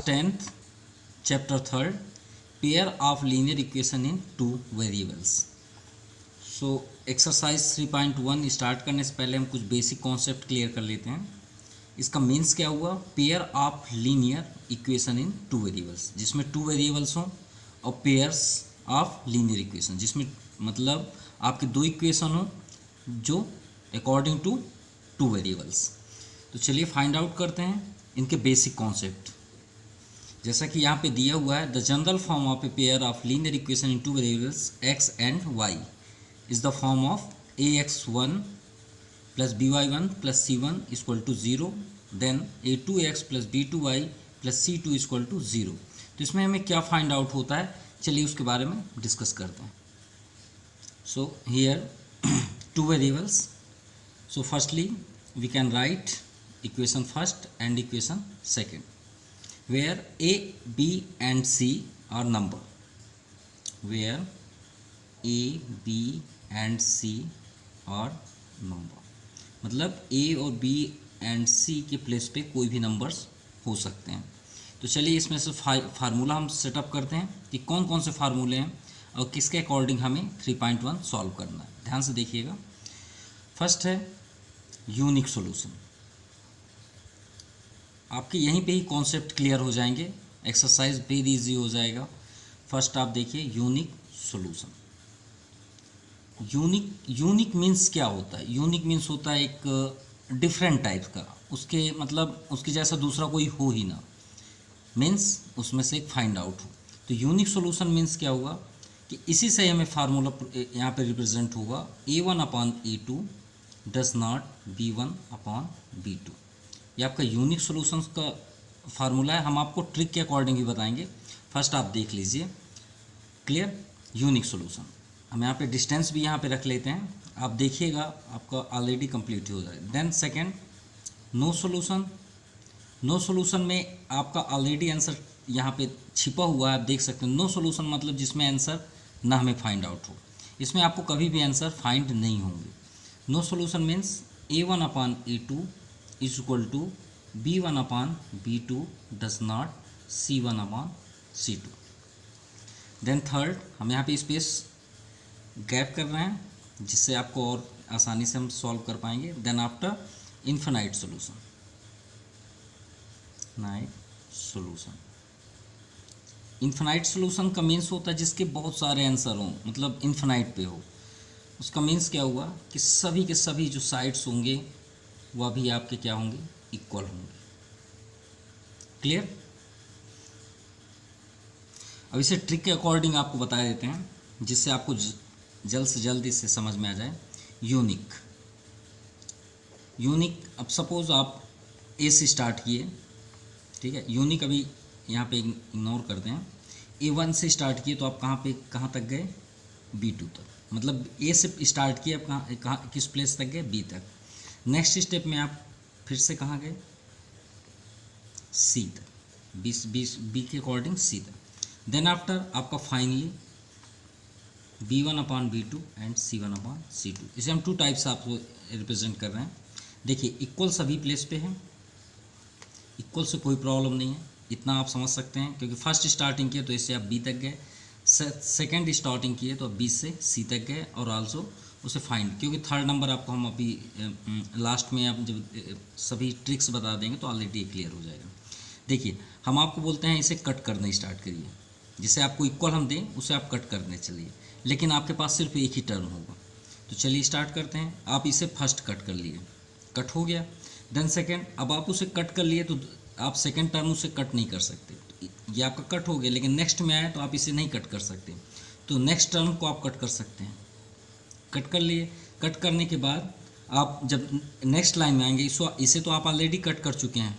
Class 10th chapter 3 pair of linear equation in two variables. So exercise 3.1 start करने से पहले हम कुछ बेसिक कॉन्सेप्ट क्लियर कर लेते हैं। इसका मीन्स क्या हुआ? Pair of linear equation in two variables, जिसमें टू वेरिएबल्स हों, और पेयर्स ऑफ लीनियर इक्वेशन जिसमें मतलब आपके दो इक्वेशन हो जो अकॉर्डिंग टू टू वेरिएबल्स। तो चलिए फाइंड आउट करते हैं इनके बेसिक कॉन्सेप्ट। जैसा कि यहाँ पे दिया हुआ है, the general form of a pair of linear equation in two variables x and y is the form of ax1 plus by1 plus c1 equal to 0, then a2x plus b2y plus c2 equal to 0। तो इसमें हमें क्या find out होता है, चलिए उसके बारे में डिस्कस करते हैं। So here two variables, so firstly we can write equation first and equation second, where a, b and c are number, where a, b and c are number, मतलब a और b एंड c के place पे कोई भी numbers हो सकते हैं। तो चलिए इसमें से फार्मूला हम सेटअप करते हैं कि कौन कौन से फार्मूले हैं और किसके अकॉर्डिंग हमें 3.1 सॉल्व करना है। ध्यान से देखिएगा। फर्स्ट है यूनिक सॉल्यूशन। आपके यहीं पे ही कॉन्सेप्ट क्लियर हो जाएंगे, एक्सरसाइज वेरी इजी हो जाएगा। फर्स्ट आप देखिए यूनिक सॉल्यूशन। यूनिक मीन्स क्या होता है? यूनिक मीन्स होता है एक डिफरेंट टाइप का, उसके मतलब उसके जैसा दूसरा कोई हो ही ना, मीन्स उसमें से एक फाइंड आउट हो। तो यूनिक सॉल्यूशन मीन्स क्या हुआ कि इसी से हमें फार्मूला यहाँ पे रिप्रेजेंट होगा a1/a2 does not b1 upon b2। ये आपका यूनिक सॉल्यूशंस का फार्मूला है। हम आपको ट्रिक के अकॉर्डिंग ही बताएंगे। फर्स्ट आप देख लीजिए, क्लियर, यूनिक सॉल्यूशन। हम यहाँ पे डिस्टेंस भी यहाँ पे रख लेते हैं, आप देखिएगा आपका ऑलरेडी कंप्लीट हो जाएगा। Then second no solution. No solution में आपका ऑलरेडी आंसर यहाँ पे छिपा हुआ है, आप देख सकते हैं। नो सॉल्यूशन मतलब जिसमें आंसर ना हमें फाइंड आउट हो, इसमें आपको कभी भी आंसर फाइंड नहीं होंगे। No solution means a1/a2 is equal to b1/b2 does not c1/c2। Then third हम यहाँ पे स्पेस गैप कर रहे हैं जिससे आपको और आसानी से हम सॉल्व कर पाएंगे। Then after infinite solution, infinite solution का मीन्स होता है जिसके बहुत सारे आंसर हों, मतलब इन्फिनाइट पे हो। उसका मीन्स क्या हुआ कि सभी के सभी जो साइड्स होंगे वह भी आपके क्या होंगे, इक्वल होंगे। क्लियर? अब इसे ट्रिक के अकॉर्डिंग आपको बता देते हैं जिससे आपको जल्द से जल्द इससे समझ में आ जाए। यूनिक अब सपोज आप ए से स्टार्ट किए, ठीक है। यूनिक अभी यहाँ पे इग्नोर करते हैं। a1 से स्टार्ट किए तो आप कहाँ तक गए, b2 तक, मतलब ए से स्टार्ट किए आप कहाँ किस प्लेस तक गए, b तक। नेक्स्ट स्टेप में आप फिर से कहाँ गए, c तक, b के अकॉर्डिंग c तक। देन आफ्टर आपका फाइनली b1/b2 एंड c1/c2। इसे हम टू टाइप्स आपको रिप्रेजेंट कर रहे हैं। देखिए इक्वल सभी प्लेस पे है, इक्वल से कोई प्रॉब्लम नहीं है, इतना आप समझ सकते हैं, क्योंकि फर्स्ट स्टार्टिंग किए तो इससे आप b तक गए, सेकेंड स्टार्टिंग किए तो आप b से c तक गए, और आल्सो उसे फाइंड, क्योंकि थर्ड नंबर आपको हम अभी लास्ट में आप जब सभी ट्रिक्स बता देंगे तो ऑलरेडी क्लियर हो जाएगा। देखिए हम आपको बोलते हैं इसे कट करना स्टार्ट करिए, जिसे आपको इक्वल हम दें उसे आप कट करने चलिए, लेकिन आपके पास सिर्फ एक ही टर्म होगा। तो चलिए स्टार्ट करते हैं। आप इसे फर्स्ट कट कर लिए, कट हो गया। देन सेकेंड, अब आप उसे कट कर लिए तो आप सेकेंड टर्म उसे कट नहीं कर सकते, तो ये आपका कट हो गया, लेकिन नेक्स्ट में आए तो आप इसे नहीं कट कर सकते, तो नेक्स्ट टर्म को आप कट कर सकते हैं। कट कर लिए, कट करने के बाद आप जब नेक्स्ट लाइन में आएंगे, इसे तो आप ऑलरेडी कट कर चुके हैं,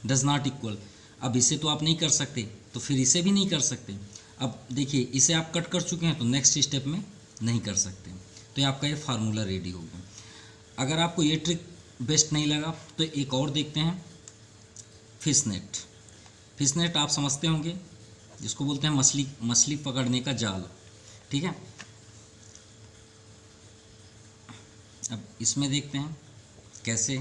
डज नॉट इक्वल। अब इसे तो आप नहीं कर सकते, तो फिर इसे भी नहीं कर सकते। अब देखिए इसे आप कट कर चुके हैं तो नेक्स्ट स्टेप में नहीं कर सकते, तो ये आपका ये फार्मूला रेडी हो गया। अगर आपको ये ट्रिक बेस्ट नहीं लगा तो एक और देखते हैं, फिशनेट। फिशनेट आप समझते होंगे, जिसको बोलते हैं मछली पकड़ने का जाल, ठीक है। अब इसमें देखते हैं कैसे।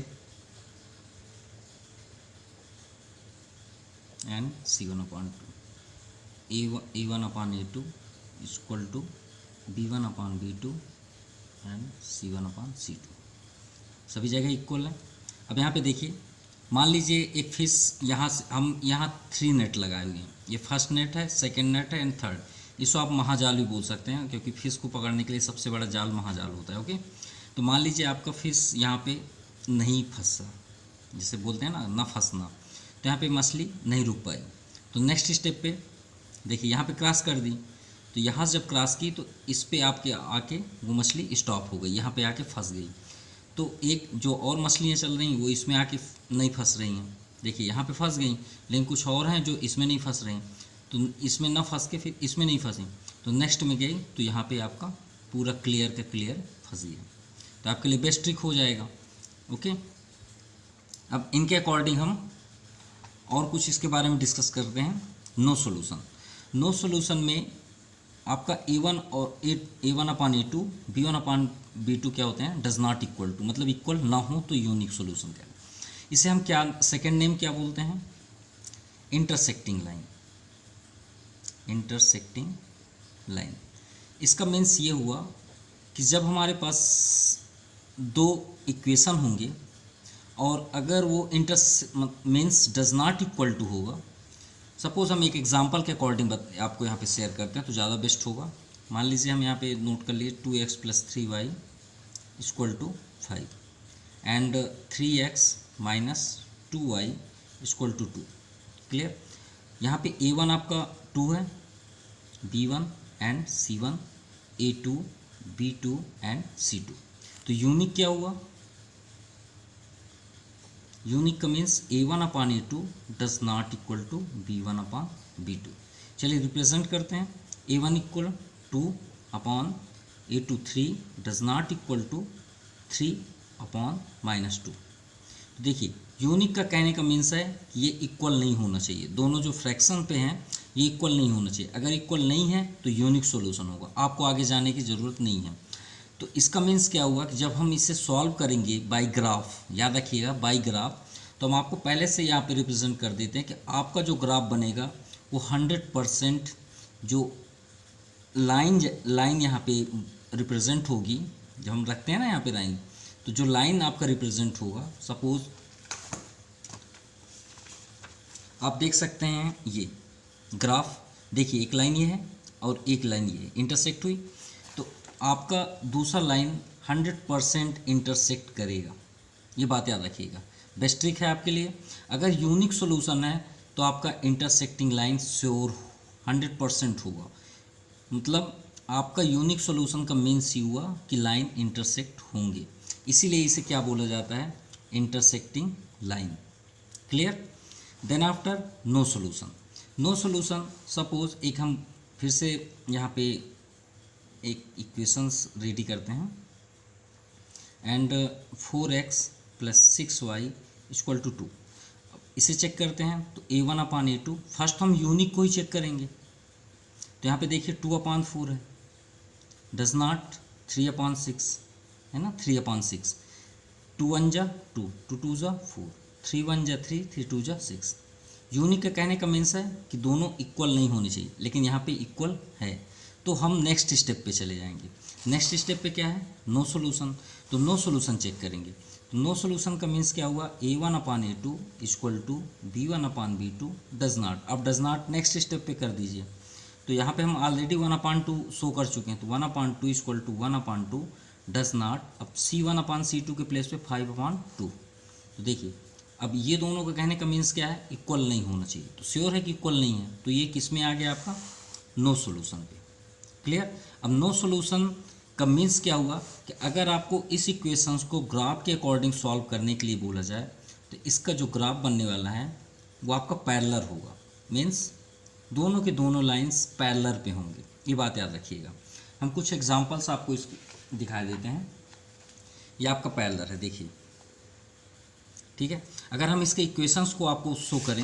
And C1/2 A1/A2 equal to B1/B2 and C1/C2 सभी जगह इक्वल है। अब यहाँ पे देखिए, मान लीजिए एक फिश यहाँ से हम यहाँ 3 नेट लगाए हुए हैं, ये फर्स्ट नेट है, सेकंड नेट है एंड थर्ड। इसको आप महाजाल भी बोल सकते हैं क्योंकि फिश को पकड़ने के लिए सबसे बड़ा जाल महाजाल होता है। ओके, तो मान लीजिए आपका फिश यहाँ पे नहीं फंसा, जिसे बोलते हैं ना फंसना, तो यहाँ पे मछली नहीं रुक पाई। तो नेक्स्ट स्टेप पे देखिए यहाँ पे क्रॉस कर दी, तो यहाँ से जब क्रॉस की तो इस पे आपके आके वो मछली स्टॉप हो गई, यहाँ पे आके फंस गई। तो एक जो और मछलियाँ चल रही हैं वो इसमें आके नहीं फंस रही हैं, देखिए यहाँ पे फंस गई, लेकिन कुछ और हैं जो इसमें नहीं फंस रही, तो इसमें ना फंस के फिर इसमें नहीं फंसी, तो नेक्स्ट में गई तो यहाँ पे आपका पूरा क्लियर का क्लियर फंस गया। तो आपके लिए बेस्ट ट्रिक हो जाएगा। ओके, अब इनके अकॉर्डिंग हम और कुछ इसके बारे में डिस्कस करते हैं। नो सॉल्यूशन में आपका A1 और A1/A2 B1/B2 क्या होते हैं, डज नॉट इक्वल टू, मतलब इक्वल ना हो तो यूनिक सॉल्यूशन क्या है। इसे हम क्या सेकेंड नेम क्या बोलते हैं, इंटरसेक्टिंग लाइन। इसका मीन्स ये हुआ कि जब हमारे पास दो इक्वेशन होंगे और अगर वो means does not equal to होगा, सपोज हम एक एग्जांपल के अकॉर्डिंग आपको यहाँ पे शेयर करते हैं तो ज़्यादा बेस्ट होगा। मान लीजिए हम यहाँ पे नोट कर लिए 2x + 3y = 5 and 3x - 2y = 2। Clear, यहाँ पे A1 आपका 2 है, B1 and C1, A2 B2 and C2। तो यूनिक क्या हुआ, यूनिक का means A1/A2 does not equal to B1/B2। चलिए रिप्रेजेंट करते हैं, A1 = 2/A2 3 does not equal to 3/-2। तो देखिए यूनिक का कहने का मीन्स है कि ये इक्वल नहीं होना चाहिए, दोनों जो फ्रैक्शन पे हैं ये इक्वल नहीं होना चाहिए। अगर इक्वल नहीं है तो यूनिक सॉल्यूशन होगा, आपको आगे जाने की ज़रूरत नहीं है। तो इसका मीन्स क्या हुआ कि जब हम इसे सॉल्व करेंगे बाय ग्राफ, याद रखिएगा बाय ग्राफ, तो हम आपको पहले से यहाँ पे रिप्रेजेंट कर देते हैं कि आपका जो ग्राफ बनेगा वो 100% जो लाइन यहाँ पे रिप्रेजेंट होगी, जब हम रखते हैं ना यहाँ पे लाइन, तो जो लाइन आपका रिप्रेजेंट होगा, सपोज आप देख सकते हैं ये ग्राफ, देखिए एक लाइन ये है और एक लाइन ये इंटरसेक्ट हुई, तो आपका दूसरा लाइन 100% इंटरसेक्ट करेगा। ये बात याद रखिएगा, बेस्ट ट्रिक है आपके लिए। अगर यूनिक सॉल्यूशन है तो आपका इंटरसेक्टिंग लाइन श्योर 100% होगा, मतलब आपका यूनिक सॉल्यूशन का मीन्स ही हुआ कि लाइन इंटरसेक्ट होंगे, इसीलिए इसे क्या बोला जाता है, intersecting line. Clear, then after no solution, suppose एक हम फिर से यहाँ पे एक इक्वेशंस रेडी करते हैं एंड 4x + 6y = 2। इसे चेक करते हैं तो A1/A2, फर्स्ट हम यूनिक को ही चेक करेंगे, तो यहाँ पे देखिए 2/4 है, डज नॉट 3/6 है ना, 3/6, 2 1 जा 2, 2 2 जा 4, 3 1 जा 3, 3 2 जा 6। यूनिक का कहने का मीन्स है कि दोनों इक्वल नहीं होने चाहिए, लेकिन यहाँ पे इक्वल है, तो हम नेक्स्ट स्टेप पे चले जाएंगे। नेक्स्ट स्टेप पे क्या है, नो सॉल्यूशन, तो नो सॉल्यूशन चेक करेंगे। तो नो सॉल्यूशन का मीन्स क्या हुआ, A1/A2 = B1/B2 डज नॉट। अब डज नॉट नेक्स्ट स्टेप पे कर दीजिए, तो यहाँ पे हम ऑलरेडी 1/2 शो कर चुके हैं, तो 1/2 = 1/2 डज नॉट। अब C1/C2 के प्लेस पे 5/2। तो देखिए अब ये दोनों का कहने का मीन्स क्या है, इक्वल नहीं होना चाहिए, तो श्योर है कि इक्वल नहीं है, तो ये किस में आ गया आपका, नो सॉल्यूशन पे। क्लियर, अब नो सॉल्यूशन का मीन्स क्या हुआ कि अगर आपको इस इक्वेशंस को ग्राफ के अकॉर्डिंग सॉल्व करने के लिए बोला जाए तो इसका जो ग्राफ बनने वाला है वो आपका पैरेलल होगा, मीन्स दोनों के दोनों लाइंस पैरेलल पे होंगे, ये बात याद रखिएगा। हम कुछ एग्जांपल्स आपको इसके दिखा देते हैं। ये आपका पैरेलल है, देखिए ठीक है। अगर हम इसके इक्वेशंस को आपको शो करें,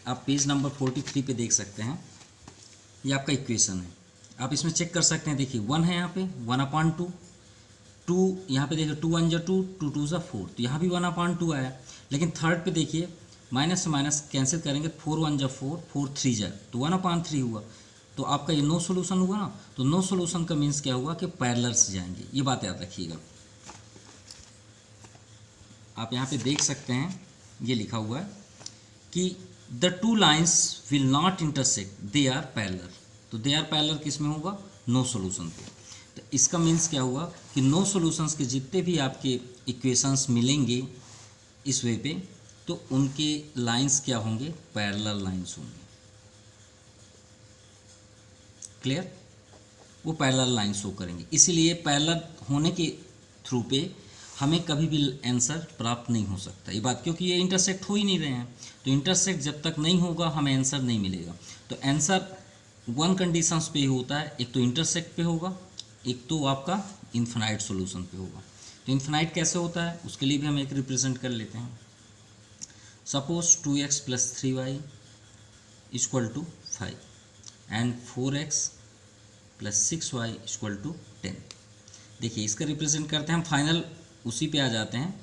आप पेज नंबर 43 पे देख सकते हैं, ये आपका इक्वेशन है, आप इसमें चेक कर सकते हैं। देखिए 1 है यहाँ पे 1/2, 2 यहाँ पे देखिए 2 1 जा 2, 2 2 जा 4, तो यहाँ भी 1/2 आया, लेकिन थर्ड पे देखिए माइनस से माइनस कैंसिल करेंगे, 4 1 जा 4, 4 3 जा तो 1/3 हुआ। तो आपका ये नो सोल्यूशन हुआ ना, तो नो सोल्यूशन का मीन्स क्या हुआ कि पैरेलल से जाएंगे, ये बात याद रखिएगा। आप यहाँ पे देख सकते हैं ये लिखा हुआ है कि the two lines will not intersect, they are parallel. तो दे आर पैरेलल किस में होगा, नो सोल्यूशन पे। तो इसका मीन्स क्या हुआ कि नो सोल्यूशंस के जितने भी आपके इक्वेशंस मिलेंगे इस वे पे, तो उनके लाइंस क्या होंगे, पैरेलल लाइंस होंगे। क्लियर, वो पैरेलल लाइन शो करेंगे। इसीलिए पैरेलल होने के थ्रू पे हमें कभी भी आंसर प्राप्त नहीं हो सकता, ये बात, क्योंकि ये इंटरसेक्ट हो ही नहीं रहे हैं। तो इंटरसेक्ट जब तक नहीं होगा हमें आंसर नहीं मिलेगा। तो आंसर वन कंडीशंस पे ही होता है, एक तो इंटरसेक्ट पे होगा, एक तो आपका इन्फिनाइट सॉल्यूशन पे होगा। तो इन्फिनाइट कैसे होता है उसके लिए भी हम एक रिप्रेजेंट कर लेते हैं। Suppose 2x + 3y = 5 and 4x + 6y = 10। देखिए इसका रिप्रेजेंट करते हैं हम, फाइनल उसी पे आ जाते हैं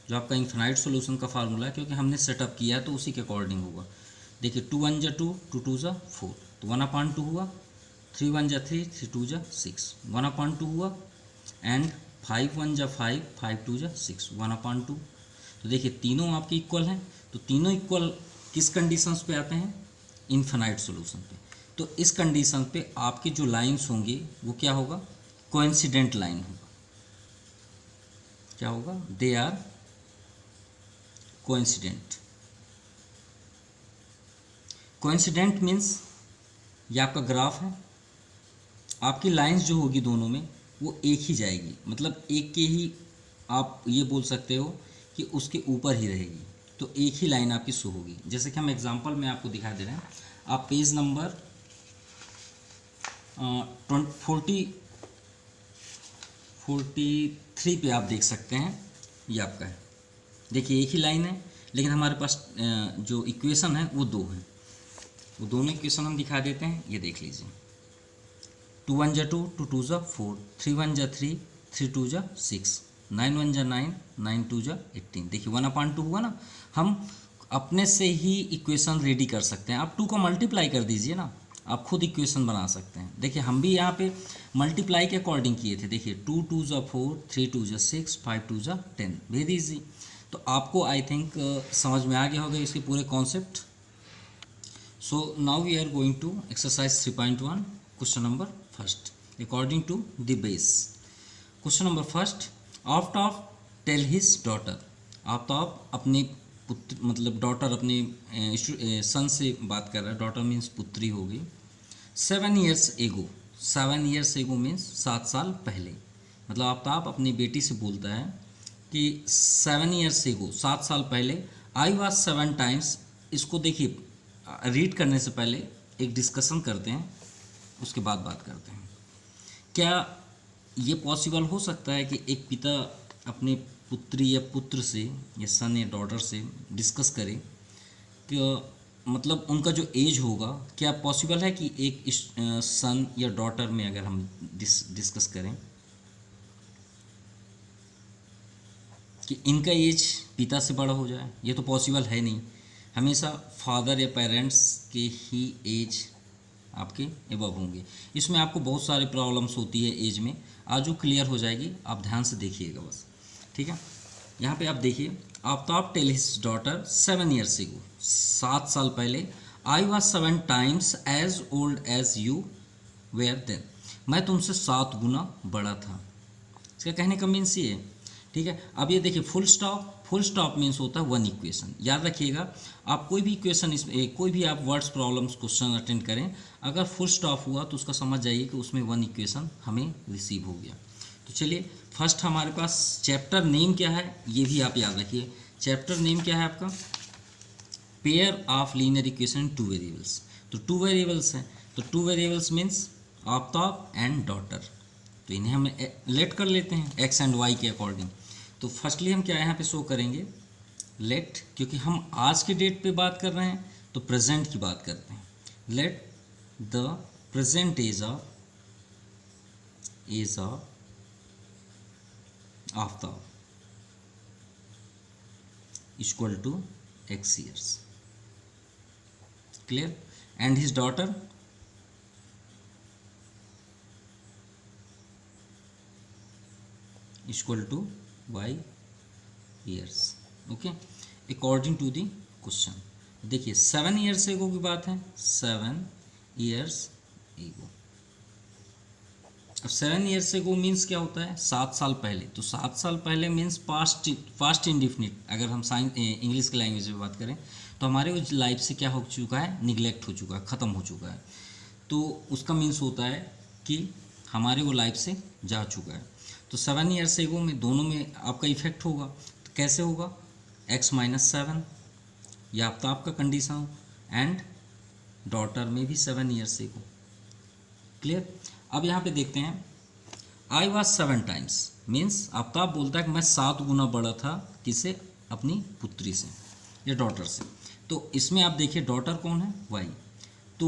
जो आपका इन्फिनाइट सॉल्यूशन का फार्मूला है, क्योंकि हमने सेटअप किया तो उसी के अकॉर्डिंग होगा। देखिए 2 1 जा 2, 2 2 जा 4, तो 1/2 हुआ, 3 1 जा 3, 3 2 जा 6, 1/2 हुआ, एंड 5 1 जा 5, 5 2 जा 6, 1/2। तो देखिए तीनों आपके इक्वल हैं, तो तीनों इक्वल किस कंडीशंस पे आते हैं, इन्फिनाइट सॉल्यूशन पे। तो इस कंडीशन पे आपके जो लाइंस होंगे वो क्या होगा, कोइंसिडेंट लाइन होगा। क्या होगा, they are coincident. Coincident means ये आपका ग्राफ है, आपकी लाइंस जो होगी दोनों में वो एक ही जाएगी, मतलब एक के ही आप ये बोल सकते हो कि उसके ऊपर ही रहेगी, तो एक ही लाइन आपकी शो होगी। जैसे कि हम एग्जांपल में आपको दिखा दे रहे हैं, आप पेज नंबर 43 पे आप देख सकते हैं, ये आपका है। देखिए एक ही लाइन है, लेकिन हमारे पास जो इक्वेशन है वो दो हैं, वो दोनों इक्वेशन हम दिखा देते हैं। ये देख लीजिए, 2 1 जा 2, 2 2 जा 4, 3 1 जा 3, 3 2 जा 6, 9 1 जा 9, 9 2 जा 18। देखिए 1/2 हुआ ना, हम अपने से ही इक्वेशन रेडी कर सकते हैं। आप 2 को मल्टीप्लाई कर दीजिए ना, आप खुद इक्वेशन बना सकते हैं। देखिए हम भी यहाँ पे मल्टीप्लाई के अकॉर्डिंग किए थे। देखिए 2 2 जा 4, 3 2 जा 6, 5 2 जा 10, वेरी इजी। तो आपको आई थिंक समझ में आ गया होगा इसके पूरे concept. So now we are going to exercise 3.1, question number first, according to the base. Question number first, Aftab tell his daughter. Aftab अपने पुत्र, मतलब डॉटर, अपने सन से बात कर रहा है। डॉटर मीन्स पुत्री होगी। 7 years एगो, 7 years एगो मीन्स 7 साल पहले। मतलब आफ्ताब अपनी बेटी से बोलता है कि 7 years एगो, 7 साल पहले, आई वॉज 7 times। इसको देखिए रीड करने से पहले एक डिस्कशन करते हैं, उसके बाद बात करते हैं। क्या ये पॉसिबल हो सकता है कि एक पिता अपने पुत्री या पुत्र से या सन या डॉटर से डिस्कस करे कि मतलब उनका जो एज होगा, क्या पॉसिबल है कि एक सन या डॉटर में अगर हम डिस्कस करें कि इनका एज पिता से बड़ा हो जाए? ये तो पॉसिबल है नहीं। हमेशा फादर या पेरेंट्स के ही एज आपके एबव होंगे। इसमें आपको बहुत सारी प्रॉब्लम्स होती है एज में, आज वो क्लियर हो जाएगी, आप ध्यान से देखिएगा बस, ठीक है। यहाँ पे आप देखिए, Aftab tell his daughter 7 years ago, 7 साल पहले, I was 7 times age old age you were then. मैं तुमसे 7 गुना बड़ा था। इसका कहने का मीन्स ये है, ठीक है। अब ये देखिए full stop, full stop means होता है वन इक्वेशन। याद रखिएगा, आप कोई भी इक्वेशन इसमें, कोई भी आप वर्ड्स प्रॉब्लम्स क्वेश्चन अटेंड करें, अगर फुल स्टॉप हुआ तो उसका समझ जाइए कि उसमें वन इक्वेशन हमें रिसीव हो गया। तो चलिए फर्स्ट हमारे पास चैप्टर नेम क्या है ये भी आप याद रखिए। चैप्टर नेम क्या है आपका, pair of linear equation two variables. तो 2 वेरिएबल्स हैं, तो 2 variables means Aftab and daughter. तो इन्हें हम लेट कर लेते हैं एक्स एंड वाई के अकॉर्डिंग। तो फर्स्टली हम क्या यहाँ पे शो करेंगे, लेट, क्योंकि हम आज के डेट पे बात कर रहे हैं तो प्रेजेंट की बात करते हैं। Let the present age of Aftab equal to x years. Clear? And his daughter is equal to y years. Okay, according to the question. देखिए 7 years एगो की बात है, 7 years एगो. अब 7 years एगो मीन्स क्या होता है, 7 साल पहले. तो 7 साल पहले मीन्स पास्ट इंडिफिनिट. अगर हम साइंस इंग्लिश की लैंग्वेज में बात करें तो हमारे उस लाइफ से क्या हो चुका है, निगलेक्ट हो चुका है, ख़त्म हो चुका है. तो उसका मीन्स होता है कि हमारे वो लाइफ से जा चुका है. तो 7 years एगो में दोनों में आपका इफेक्ट होगा. तो कैसे होगा, x - 7 या तो आपका कंडीशन, एंड डॉटर में भी 7 years एगो. क्लियर? अब यहाँ पे देखते हैं, आई वॉज 7 times मीन्स आफ्ताब बोलता है कि मैं 7 गुना बड़ा था, किसे, अपनी पुत्री से या डॉटर से. तो इसमें आप देखिए डॉटर कौन है, वाई. तो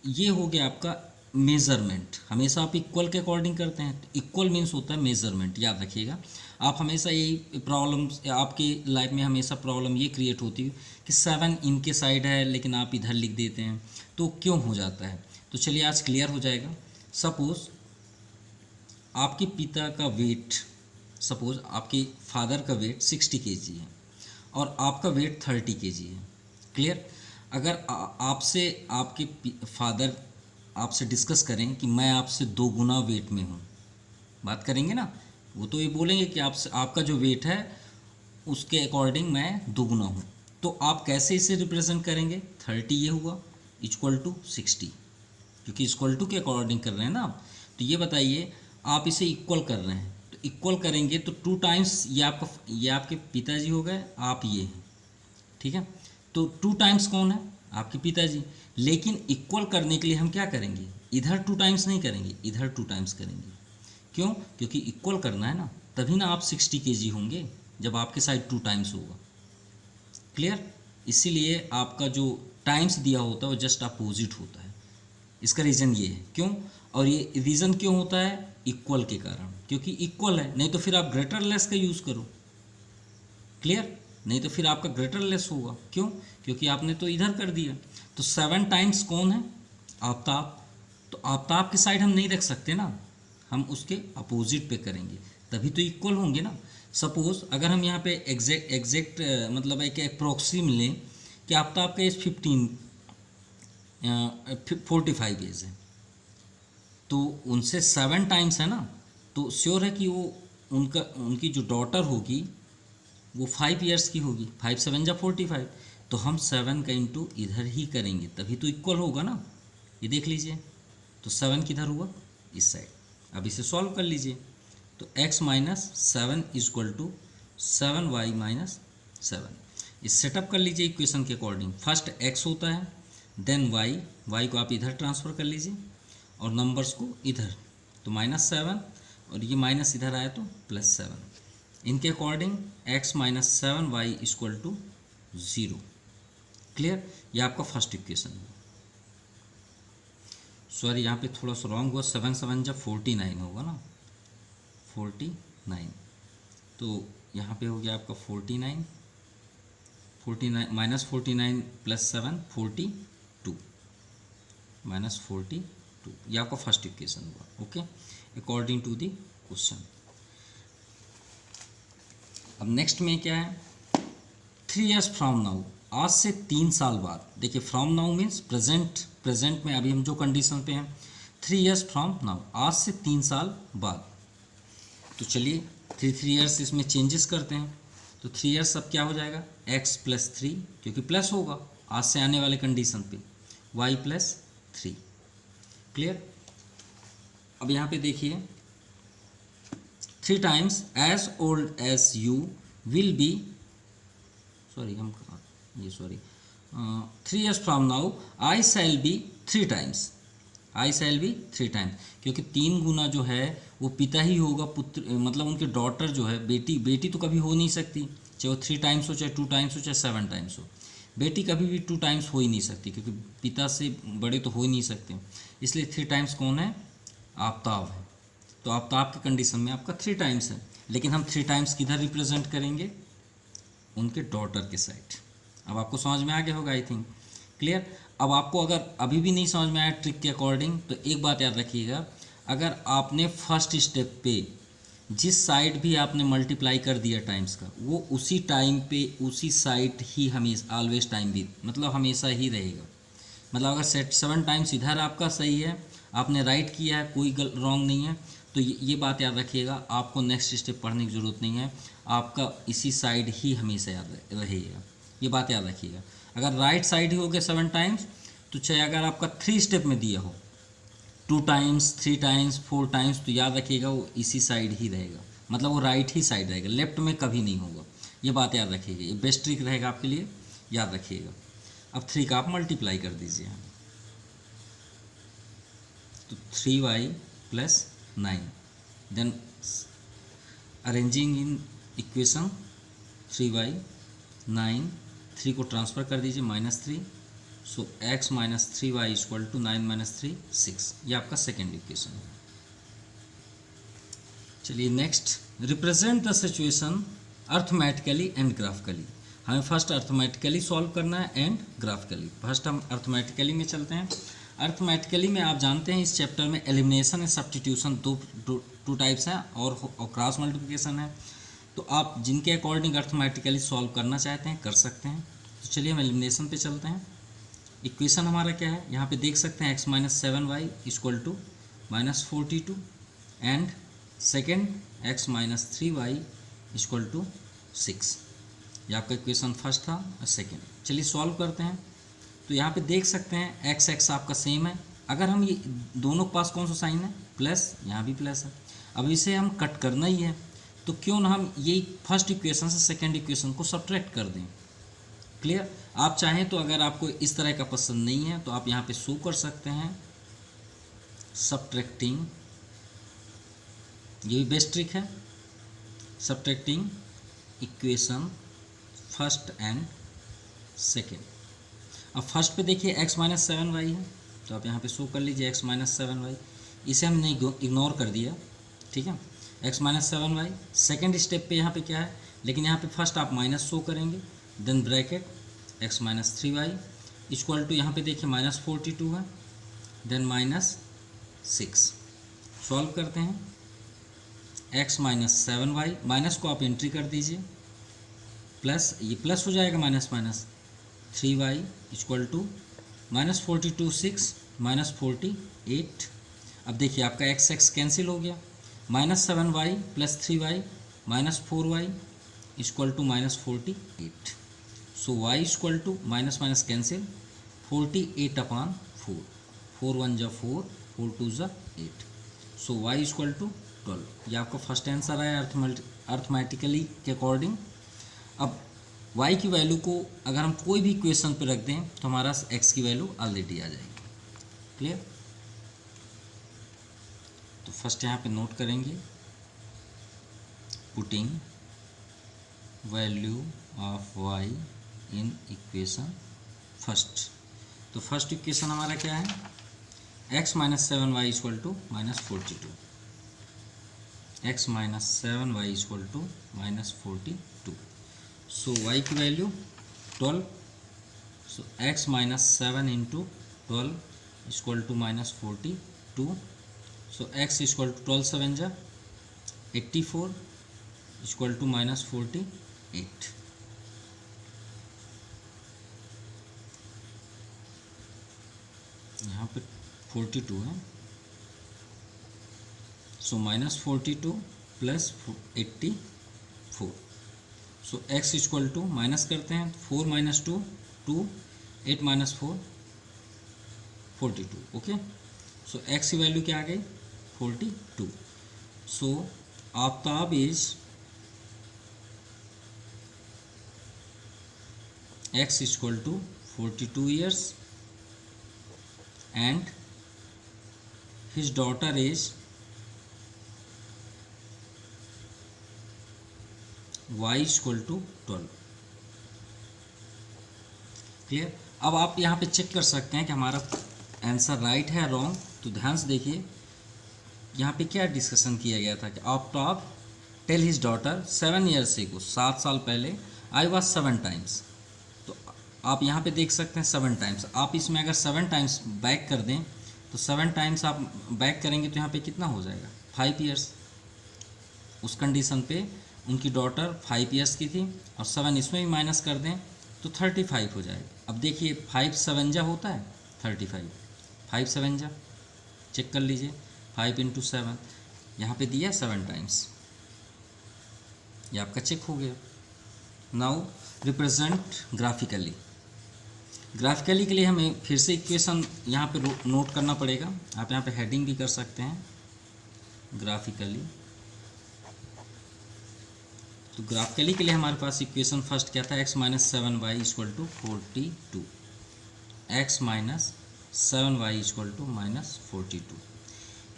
ये हो गया आपका मेज़रमेंट. हमेशा आप इक्वल के अकॉर्डिंग करते हैं. इक्वल मीन्स होता है मेज़रमेंट, याद रखिएगा. आप हमेशा यही प्रॉब्लम आपकी लाइफ में हमेशा प्रॉब्लम ये क्रिएट होती है कि 7 इनके साइड है लेकिन आप इधर लिख देते हैं, तो क्यों हो जाता है. तो चलिए आज क्लियर हो जाएगा. सपोज़ आपके पिता का वेट, सपोज़ आपके फादर का वेट 60 kg है और आपका वेट 30 kg है. क्लियर? अगर आपसे आपके फादर आपसे डिस्कस करें कि मैं आपसे 2 गुना वेट में हूँ, बात करेंगे ना, वो तो ये बोलेंगे कि आपसे आपका जो वेट है उसके अकॉर्डिंग मैं 2 गुना हूँ. तो आप कैसे इसे रिप्रेजेंट करेंगे, 30 ये हुआ इक्वल टू 60, क्योंकि इक्वल टू के अकॉर्डिंग कर रहे हैं ना आप. तो ये बताइए आप इसे इक्वल कर रहे हैं, तो इक्वल करेंगे तो 2 times ये आपके पिताजी हो गए, आप ये हैं. ठीक है, तो 2 times कौन है, आपके पिताजी. लेकिन इक्वल करने के लिए हम क्या करेंगे, इधर 2 times नहीं करेंगे, इधर 2 times करेंगे. क्यों? क्योंकि इक्वल करना है ना, तभी ना आप 60 kg होंगे जब आपके साइड 2 times होगा. क्लियर? इसीलिए आपका जो टाइम्स दिया होता है वो जस्ट अपोजिट होता है. इसका रीज़न ये है. क्यों? और ये रीज़न क्यों होता है, इक्वल के कारण, क्योंकि इक्वल है. नहीं तो फिर आप ग्रेटर लेस का यूज़ करो. क्लियर? नहीं तो फिर आपका ग्रेटर लेस होगा. क्यों? क्योंकि आपने तो इधर कर दिया. तो 7 times कौन है, आफ्ताब. तो आफ्ताब के साइड हम नहीं रख सकते ना, हम उसके अपोजिट पे करेंगे, तभी तो इक्वल होंगे ना. सपोज़ अगर हम यहाँ पे एग्जैक्ट मतलब एक अप्रोक्सीम लें कि आफ्ताब का एज 45 एज है, तो उनसे 7 times है ना, तो श्योर है कि वो उनकी जो डॉटर होगी वो 5 years की होगी. 5 × 7 = 45. तो हम 7 का इंटू इधर ही करेंगे, तभी तो इक्वल होगा ना. ये देख लीजिए, तो 7 किधर हुआ, इस साइड. अब इसे सॉल्व कर लीजिए. तो x - 7 = 7y - 7. इस सेटअप कर लीजिए इक्वेशन के अकॉर्डिंग. फर्स्ट x होता है, देन y को आप इधर ट्रांसफ़र कर लीजिए और नंबर्स को इधर. तो -7 और ये माइनस इधर आया तो +7. इनके अकॉर्डिंग x - 7y = 0. क्लियर? ये आपका फर्स्ट इक्वेशन हुआ. सॉरी यहाँ पे थोड़ा सा रॉन्ग हुआ, 7 × 7 = 49 होगा ना, 49. तो यहाँ पे हो गया आपका 49 -49 + 7 42 -42. ये आपका फर्स्ट इक्वेशन हुआ. Okay, according to the question. अब नेक्स्ट में क्या है, 3 years फ्रॉम नाउ, आज से 3 साल बाद. देखिए फ्रॉम नाउ मीन्स प्रेजेंट में अभी हम जो कंडीशन पे हैं. 3 years फ्रॉम नाउ, आज से 3 साल बाद. तो चलिए 3 years इसमें चेंजेस करते हैं. तो 3 years अब क्या हो जाएगा, x + 3, क्योंकि प्लस होगा आज से आने वाले कंडीशन पे, y + 3. क्लियर? अब यहाँ पे देखिए 3 times as old as you will be, sorry हम ये sorry 3 years from now I shall be 3 times. I shall be 3 times, क्योंकि 3 गुना जो है वो पिता ही होगा, पुत्र मतलब उनके डॉटर जो है, बेटी तो कभी हो नहीं सकती, चाहे वो 3 times हो, चाहे 2 times हो, चाहे 7 times हो. बेटी कभी भी 2 times हो ही नहीं सकती, क्योंकि पिता से बड़े तो हो ही नहीं सकते. इसलिए 3 times कौन है, आफ्ताब है. तो आफ्ताब के कंडीशन में आपका 3 times है, लेकिन हम 3 times किधर रिप्रेजेंट करेंगे, उनके डॉटर के साइड. अब आपको समझ में आ गया होगा आई थिंक। क्लियर। अब आपको अगर अभी भी नहीं समझ में आया ट्रिक के अकॉर्डिंग, तो एक बात याद रखिएगा, अगर आपने फर्स्ट स्टेप पे जिस साइड भी आपने मल्टीप्लाई कर दिया टाइम्स का, वो उसी टाइम पे उसी साइड ही हमेशा ऑलवेज टाइम भी मतलब हमेशा ही रहेगा। मतलब अगर सेट 7 टाइम्स इधर आपका सही है, आपने राइट किया है, कोई रॉन्ग नहीं है, तो ये बात याद रखिएगा, आपको नेक्स्ट स्टेप पढ़ने की ज़रूरत नहीं है, आपका इसी साइड ही हमेशा याद रहेगा। ये बात याद रखिएगा। अगर राइट साइड ही हो गया 7 टाइम्स, तो चाहे अगर आपका 3 स्टेप में दिया हो 2 टाइम्स 3 टाइम्स 4 टाइम्स, तो याद रखिएगा वो इसी साइड ही रहेगा, मतलब वो राइट ही साइड रहेगा, लेफ्ट में कभी नहीं होगा। ये बात याद रखिएगा, ये बेस्ट ट्रिक रहेगा आपके लिए, याद रखिएगा। अब 3 का आप मल्टीप्लाई कर दीजिए, तो 3y + 9, then arranging in equation 3y 9, 3 को ट्रांसफ़र कर दीजिए -3, सो x - 3y = 9 - 3 6, ये आपका सेकेंड इक्वेशन है। चलिए next, represent the situation arithmetically and graphically. हमें फर्स्ट अर्थमेटिकली सॉल्व करना है एंड ग्राफिकली। फर्स्ट हम अर्थमेटिकली में चलते हैं। अर्थमेटिकली में आप जानते हैं इस चैप्टर में एलिमिनेशन एंड सब्स्टिट्यूशन दो टाइप्स हैं और क्रॉस मल्टीप्लिकेशन है। तो आप जिनके अकॉर्डिंग अर्थमेटिकली सॉल्व करना चाहते हैं कर सकते हैं। तो चलिए हम एलिमिनेशन पे चलते हैं। इक्वेशन हमारा क्या है, यहाँ पे देख सकते हैं x - 7y = -42 and second x - 3y = 6। ये आपका इक्वेशन फर्स्ट था और सेकेंड। चलिए सॉल्व करते हैं। तो यहाँ पे देख सकते हैं x आपका सेम है। अगर हम ये दोनों के पास कौन सा साइन है, प्लस, यहाँ भी प्लस है। अब इसे हम कट करना ही है, तो क्यों ना हम ये फर्स्ट इक्वेशन से सेकेंड इक्वेशन को सब्ट्रैक्ट कर दें। क्लियर। आप चाहें तो अगर आपको इस तरह का पसंद नहीं है तो आप यहाँ पे शो कर सकते हैं सब्ट्रैक्टिंग, ये भी बेस्ट ट्रिक है, subtracting equation first and second. अब फर्स्ट पे देखिए x - 7y है, तो आप यहाँ पे शो कर लीजिए x - 7y, इसे हमने इग्नोर कर दिया, ठीक है, x - 7y। सेकेंड स्टेप पे यहाँ पे क्या है, लेकिन यहाँ पे फर्स्ट आप माइनस शो करेंगे, देन ब्रैकेट x - 3y = यहाँ पे देखिए -42 है, देन -6। सॉल्व करते हैं। x - 7y, माइनस को आप एंट्री कर दीजिए, प्लस, ये प्लस हो जाएगा, माइनस 3y = -42 6 -48। अब देखिए आपका x कैंसिल हो गया, -7y + 3y -4y = -48। सो y = माइनस कैंसिल 48/4, 4 1 = 4, 4 2 = 8। सो y = 12। ये आपका फर्स्ट आंसर है अर्थमेटिकली के अकॉर्डिंग। अब y की वैल्यू को अगर हम कोई भी इक्वेशन पे रख दें तो हमारा x की वैल्यू ऑलरेडी आ जाएगी। क्लियर। तो फर्स्ट यहाँ पे नोट करेंगे, putting value of y in equation first. तो फर्स्ट इक्वेशन हमारा क्या है, x - 7y = -42, x - 7y = -42। सो y की वैल्यू 12, सो x - 7 × 12 = -42। सो x = 12 7 = 84 = -48। यहाँ पे 42 है, सो -42 + 84। सो x = माइनस करते हैं, 4 - 2 2, 8 - 4 42। ओके, सो x की वैल्यू क्या आ गई, 42। सो Aftab is x = 42 years and his daughter is y = 12। Clear. अब आप यहाँ पे चेक कर सकते हैं कि हमारा आंसर राइट है रॉन्ग। तो ध्यान से देखिए, यहाँ पे क्या डिस्कशन किया गया था कि Aftab tell his daughter 7 years ago, 7 साल पहले, आई वॉज 7 times। तो आप यहाँ पे देख सकते हैं 7 टाइम्स। आप इसमें अगर 7 टाइम्स बैक कर दें तो 7 टाइम्स आप बैक करेंगे तो यहाँ पे कितना हो जाएगा 5 ईयर्स। उस कंडीशन पे उनकी डॉटर 5 ईयर्स की थी और 7 इसमें भी माइनस कर दें तो 35 हो जाएगा। अब देखिए 5 7 जा होता है 35, 5 7 जा चेक कर लीजिए, 5 × 7 यहाँ पे दिया 7 टाइम्स, ये आपका चेक हो गया। Now represent graphically. ग्राफिकली के लिए हमें फिर से इक्वेशन यहाँ पे नोट करना पड़ेगा। आप यहाँ पे हेडिंग भी कर सकते हैं ग्राफिकली। तो ग्राफिकली के लिए हमारे पास इक्वेशन फर्स्ट क्या था, x - 7y = 42, x - 7y = -42।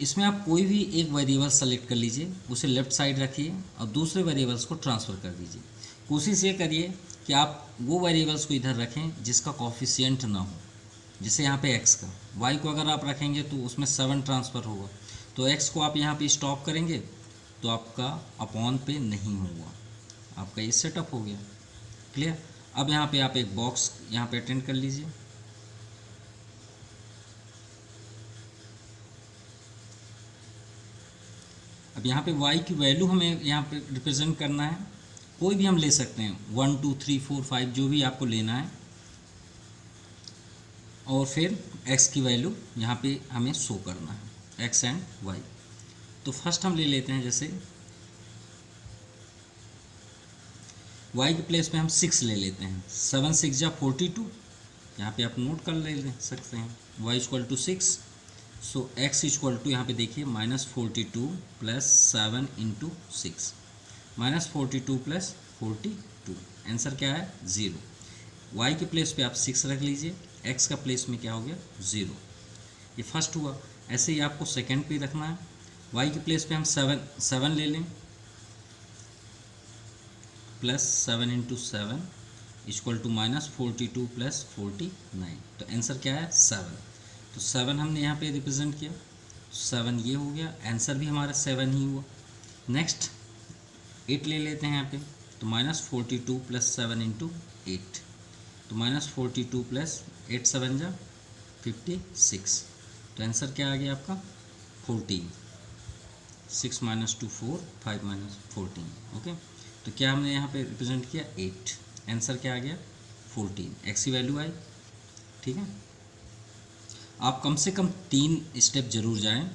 इसमें आप कोई भी एक वेरिएबल सेलेक्ट कर लीजिए, उसे लेफ्ट साइड रखिए और दूसरे वेरिएबल्स को ट्रांसफ़र कर दीजिए। कोशिश ये करिए कि आप वो वेरिएबल्स को इधर रखें जिसका कॉफिशिएंट ना हो, जैसे यहाँ पे x का। y को अगर आप रखेंगे तो उसमें 7 ट्रांसफ़र होगा, तो x को आप यहाँ पे स्टॉप करेंगे तो आपका अपॉन पे नहीं होगा। आपका ये सेटअप हो गया, क्लियर। अब यहाँ पे आप एक बॉक्स यहाँ पे अटेंड कर लीजिए। अब यहाँ पे y की वैल्यू हमें यहाँ पे रिप्रेजेंट करना है, कोई भी हम ले सकते हैं, 1 2 3 4 5 जो भी आपको लेना है, और फिर x की वैल्यू यहाँ पे हमें शो करना है, x एंड y। तो फर्स्ट हम ले लेते हैं, जैसे y के प्लेस पे हम 6 ले लेते हैं, 7 6 जा 42, यहाँ पे आप नोट कर ले सकते हैं, y = 6। सो x = यहाँ पे देखिए -42 + 7 × 6, -42 + 42, आंसर क्या है 0। y के प्लेस पे आप 6 रख लीजिए, x का प्लेस में क्या हो गया 0, ये फर्स्ट हुआ। ऐसे ही आपको सेकंड पे रखना है, y के प्लेस पे हम 7 ले लें, +7 × 7 = -42 + 49, तो आंसर क्या है 7। तो 7 हमने यहाँ पे रिप्रेजेंट किया, 7 ये हो गया, आंसर भी हमारा 7 ही हुआ। नेक्स्ट 8 ले लेते हैं यहाँ पे, तो -42 + 7 × 8, तो -42 + 8 7 जा 56, तो आंसर क्या आ गया आपका 14। 6 - 2 4, 5 - 14, ओके। तो क्या हमने यहाँ पे रिप्रेजेंट किया 8, आंसर क्या आ गया 14, x की वैल्यू आई, ठीक है। आप कम से कम 3 स्टेप जरूर जाएं।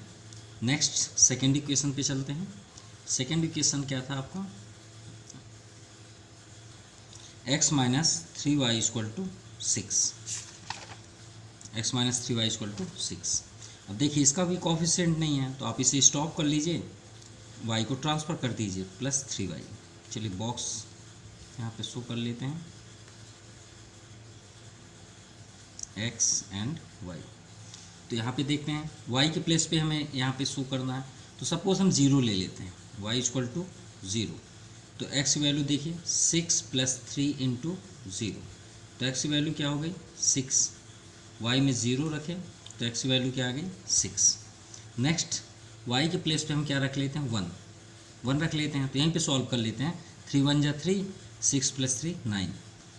नेक्स्ट सेकेंड इक्वेशन पे चलते हैं। सेकेंड इक्वेशन क्या था आपका, x - 3y = 6, x - 3y = 6। अब देखिए इसका भी कोफिशिएंट नहीं है, तो आप इसे स्टॉप कर लीजिए, y को ट्रांसफ़र कर दीजिए +3y। चलिए बॉक्स यहाँ पे शो कर लेते हैं, x एंड y। तो यहाँ पे देखते हैं y के प्लेस पे हमें यहाँ पे शो करना है, तो सपोज हम 0 ले लेते हैं, y = 0, तो x की वैल्यू देखिए 6 + 3 × 0, तो x की वैल्यू क्या हो गई 6, y में 0 रखें तो x की वैल्यू क्या आ गई 6। नेक्स्ट y के प्लेस पे हम क्या रख लेते हैं 1 रख लेते हैं, तो यहीं पे सॉल्व कर लेते हैं, 3 1 जा 3, 6 + 3 9,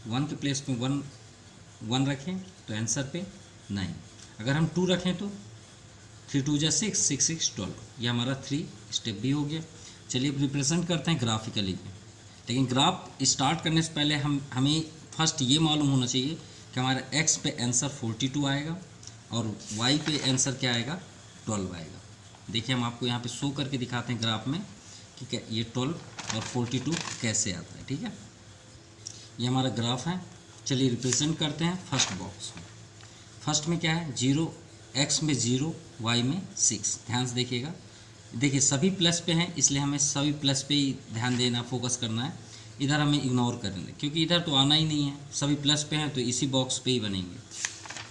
1 के प्लेस पे 1 रखें तो आंसर पे 9। अगर हम 2 रखें तो 3 2 जा 6, 6 6 12, ये हमारा 3 स्टेप भी हो गया। चलिए अब रिप्रेजेंट करते हैं ग्राफिकली। लेकिन ग्राफ स्टार्ट करने से पहले हमें फर्स्ट ये मालूम होना चाहिए कि हमारा x पे आंसर 42 आएगा और y पे आंसर क्या आएगा 12 आएगा। देखिए हम आपको यहाँ पे शो करके दिखाते हैं ग्राफ में कि ये 12 और 42 कैसे आता है, ठीक है। ये हमारा ग्राफ है। चलिए रिप्रेजेंट करते हैं फर्स्ट बॉक्स में। फर्स्ट में क्या है 0, x में 0, y में 6। ध्यान से देखिएगा, देखिए सभी प्लस पे हैं इसलिए हमें सभी प्लस पे ही ध्यान देना, फोकस करना है। इधर हमें इग्नोर करना क्योंकि इधर तो आना ही नहीं है, सभी प्लस पे हैं तो इसी बॉक्स पे ही बनेंगे।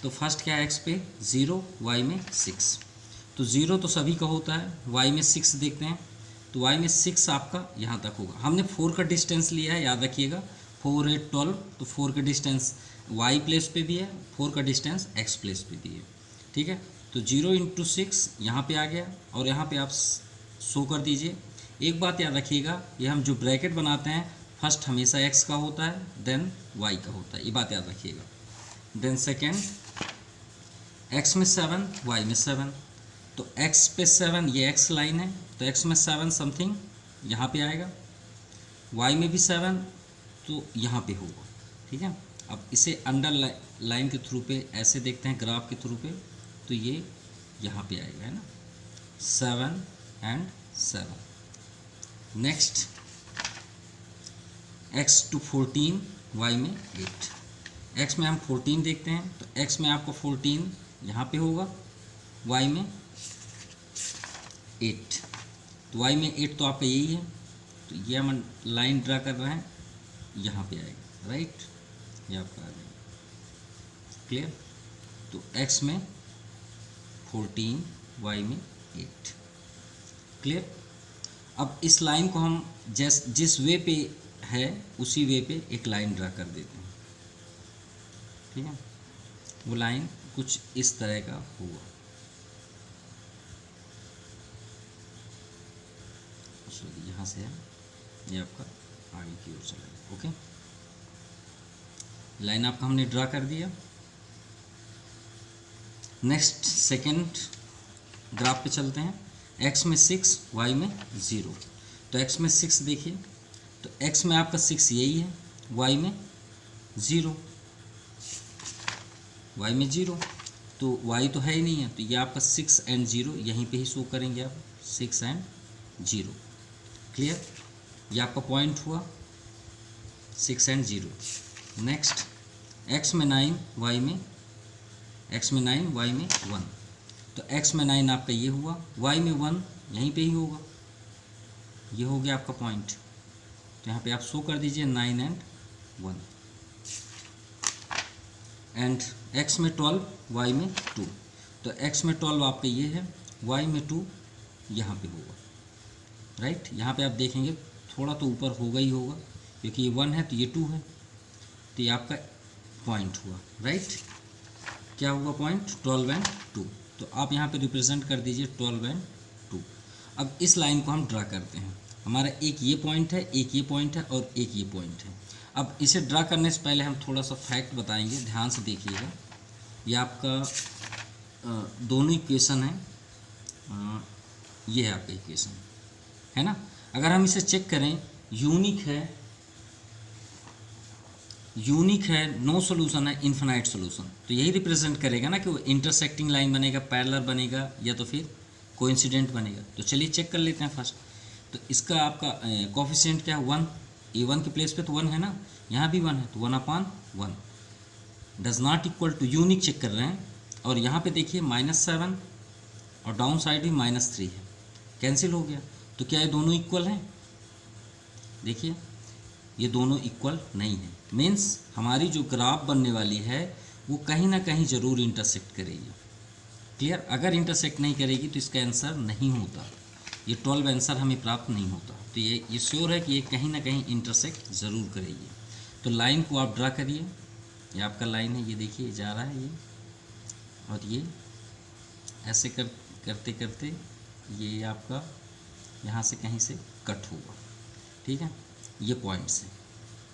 तो फर्स्ट क्या है x पे 0, y में 6, तो 0 तो सभी का होता है, y में 6 देखते हैं, तो y में 6 आपका यहाँ तक होगा। हमने 4 का डिस्टेंस लिया है, याद रखिएगा 4 8 12, तो 4 का डिस्टेंस y प्लेस पे भी है, 4 का डिस्टेंस x प्लेस पे भी है, ठीक है। तो 0 × 6 यहाँ पे आ गया और यहाँ पे आप शो कर दीजिए। एक बात याद रखिएगा, ये हम जो ब्रैकेट बनाते हैं फर्स्ट हमेशा x का होता है, देन y का होता है, ये बात याद रखिएगा। देन सेकेंड, x में 7, y में 7, तो x पे 7 ये x लाइन है, तो x में 7 समथिंग यहाँ पे आएगा, y में भी 7 तो यहाँ पे होगा, ठीक है। अब इसे अंडर लाइन के थ्रू पे ऐसे देखते हैं, ग्राफ के थ्रू पे, तो ये यहाँ पे आएगा, है ना, 7 and 7। Next x to 14, y में 8। x में हम 14 देखते हैं, तो x में आपको 14 यहाँ पे होगा, y में 8, तो y में 8 तो आपका यही है, तो ये हम लाइन ड्रा कर रहे हैं, यहाँ पे आएगा, राइट, ये आपका आ जाएगा, क्लियर। तो x में 14, y में 8, क्लियर। अब इस लाइन को हम जिस वे पे है उसी वे पे एक लाइन ड्रा कर देते हैं, ठीक है। वो लाइन कुछ इस तरह का होगा, सॉरी यहाँ से है, ये आपका आगे की ओर चलेगा, ओके। लाइन आपका हमने ड्रा कर दिया। नेक्स्ट सेकेंड ग्राफ पे चलते हैं। x में 6, y में 0, तो x में 6 देखिए, तो x में आपका 6 यही है, y में 0, y में 0, तो y तो है ही नहीं है, तो ये आपका 6 एंड 0 यहीं पे ही शो करेंगे आप, 6 एंड 0, क्लियर। ये आपका पॉइंट हुआ 6 एंड 0। नेक्स्ट x में 9, y में x में 9, y में 1, तो x में 9 आपका ये हुआ, y में 1 यहीं पे ही होगा, ये हो गया आपका पॉइंट, तो यहाँ पे आप शो कर दीजिए 9 एंड 1। एंड x में 12, y में 2, तो x में 12 आपका ये है, y में 2 यहाँ पे होगा, राइट। यहाँ पे आप देखेंगे थोड़ा तो ऊपर होगा ही होगा, क्योंकि ये 1 है तो ये 2 है, तो ये आपका पॉइंट हुआ, राइट। क्या हुआ पॉइंट? 12 एंड 2, तो आप यहाँ पे रिप्रेजेंट कर दीजिए 12 एंड 2। अब इस लाइन को हम ड्रा करते हैं, हमारा एक ये पॉइंट है, एक ये पॉइंट है और एक ये पॉइंट है। अब इसे ड्रा करने से पहले हम थोड़ा सा फैक्ट बताएंगे, ध्यान से देखिएगा। ये आपका दोनों इक्वेशन है, ये है आपका इक्वेशन, है ना। अगर हम इसे चेक करें, यूनिक है, नो सॉल्यूशन है, इन्फिनाइट सॉल्यूशन, तो यही रिप्रेजेंट करेगा ना कि वो इंटरसेक्टिंग लाइन बनेगा, पैरेलल बनेगा या तो फिर कोइंसिडेंट बनेगा। तो चलिए चेक कर लेते हैं फर्स्ट। तो इसका आपका कोफिशिएंट क्या है? 1, A1 के प्लेस पे तो 1 है ना, यहाँ भी 1 है, तो 1/1 does not equal to, unique check कर रहे हैं। और यहाँ पे देखिए -7 और डाउन साइड भी -3 है, कैंसिल हो गया। तो क्या ये दोनों इक्वल हैं? देखिए ये दोनों इक्वल नहीं है, मीन्स हमारी जो ग्राफ बनने वाली है वो कहीं ना कहीं ज़रूर इंटरसेक्ट करेगी, क्लियर। अगर इंटरसेक्ट नहीं करेगी तो इसका आंसर नहीं होता, ये 12 आंसर हमें प्राप्त नहीं होता। तो ये श्योर है कि ये कहीं ना कहीं इंटरसेक्ट ज़रूर करेगी। तो लाइन को आप ड्रा करिए, ये आपका लाइन है, ये देखिए जा रहा है ये, और ये ऐसे करते करते ये आपका यहाँ से कहीं से कट होगा, ठीक है, ये पॉइंट से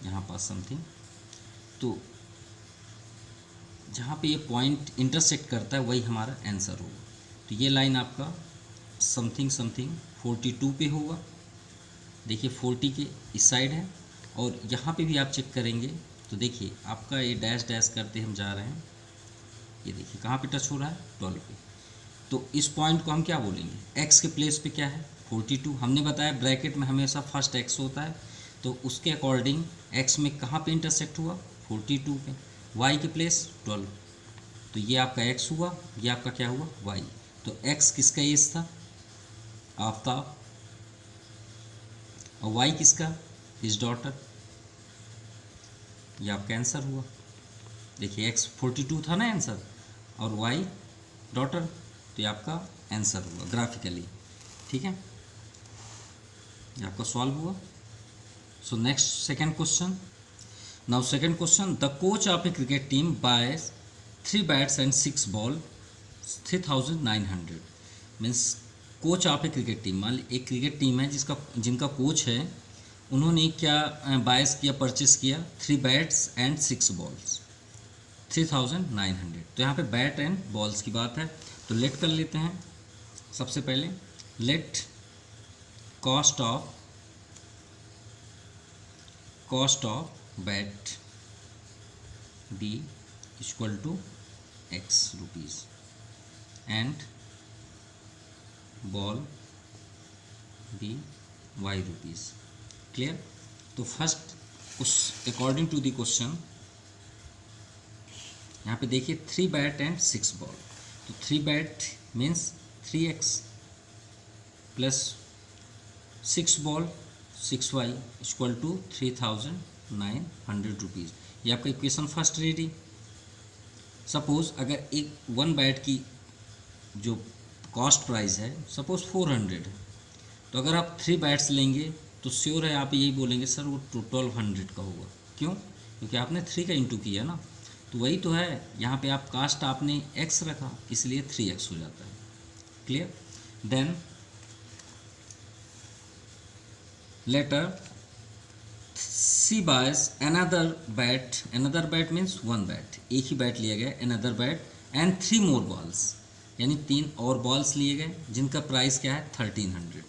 यहाँ पास समथिंग। तो जहाँ पे ये पॉइंट इंटरसेक्ट करता है वही हमारा आंसर होगा। तो ये लाइन आपका समथिंग 42 पे होगा, देखिए 40 के इस साइड है। और यहाँ पे भी आप चेक करेंगे तो देखिए आपका ये डैश डैश करते हम जा रहे हैं, ये देखिए कहाँ पे टच हो रहा है? 12 पे। तो इस पॉइंट को हम क्या बोलेंगे? x के प्लेस पे क्या है? 42। हमने बताया ब्रैकेट में हमेशा फर्स्ट x होता है, तो उसके अकॉर्डिंग x में कहाँ पे इंटरसेक्ट हुआ? 42 पे। y के प्लेस 12, तो ये आपका x हुआ, ये आपका क्या हुआ? y। तो x किसका एज था? आफ्ताब। और y किसका? His daughter. ये आपका आंसर हुआ। देखिए x 42 था ना आंसर, और y डॉटर, तो ये आपका आंसर हुआ ग्राफिकली, ठीक है, ये आपका सॉल्व हुआ। So next second question. Now second question, the coach of A cricket team boys 3 bats and 6 ball 3900। Means coach of A cricket team, मान ली एक क्रिकेट टीम है जिनका कोच है, उन्होंने क्या बायस किया, परचेस किया 3 बैट्स एंड 6 बॉल्स 3900। तो यहाँ पे बैट एंड बॉल्स की बात है, तो लेट कर लेते हैं। सबसे पहले let cost of bat be equal to x rupees and ball be y rupees. Clear? तो फर्स्ट उस अकॉर्डिंग टू द क्वेश्चन यहाँ पे देखिए 3 बैट एंड 6 बॉल, तो 3 bat means 3x plus 6 ball 6y equal to 3900 rupees. ये आपका equation first ready. Suppose अगर एक 1 बैट की जो कॉस्ट प्राइस है सपोज़ 400 है, तो अगर आप 3 बैट्स लेंगे तो श्योर है आप यही बोलेंगे सर वो 1200 का होगा। क्यों? क्योंकि आपने 3 का इंटू किया ना, तो वही तो है। यहाँ पे आप कास्ट आपने x रखा इसलिए 3x हो जाता है। क्लियर? देन लेटर सी बायस अनदर बैट मीन्स 1 बैट, एक ही बैट लिया गया another bat and 3 more balls, यानी 3 और बॉल्स लिए गए जिनका प्राइस क्या है 1300।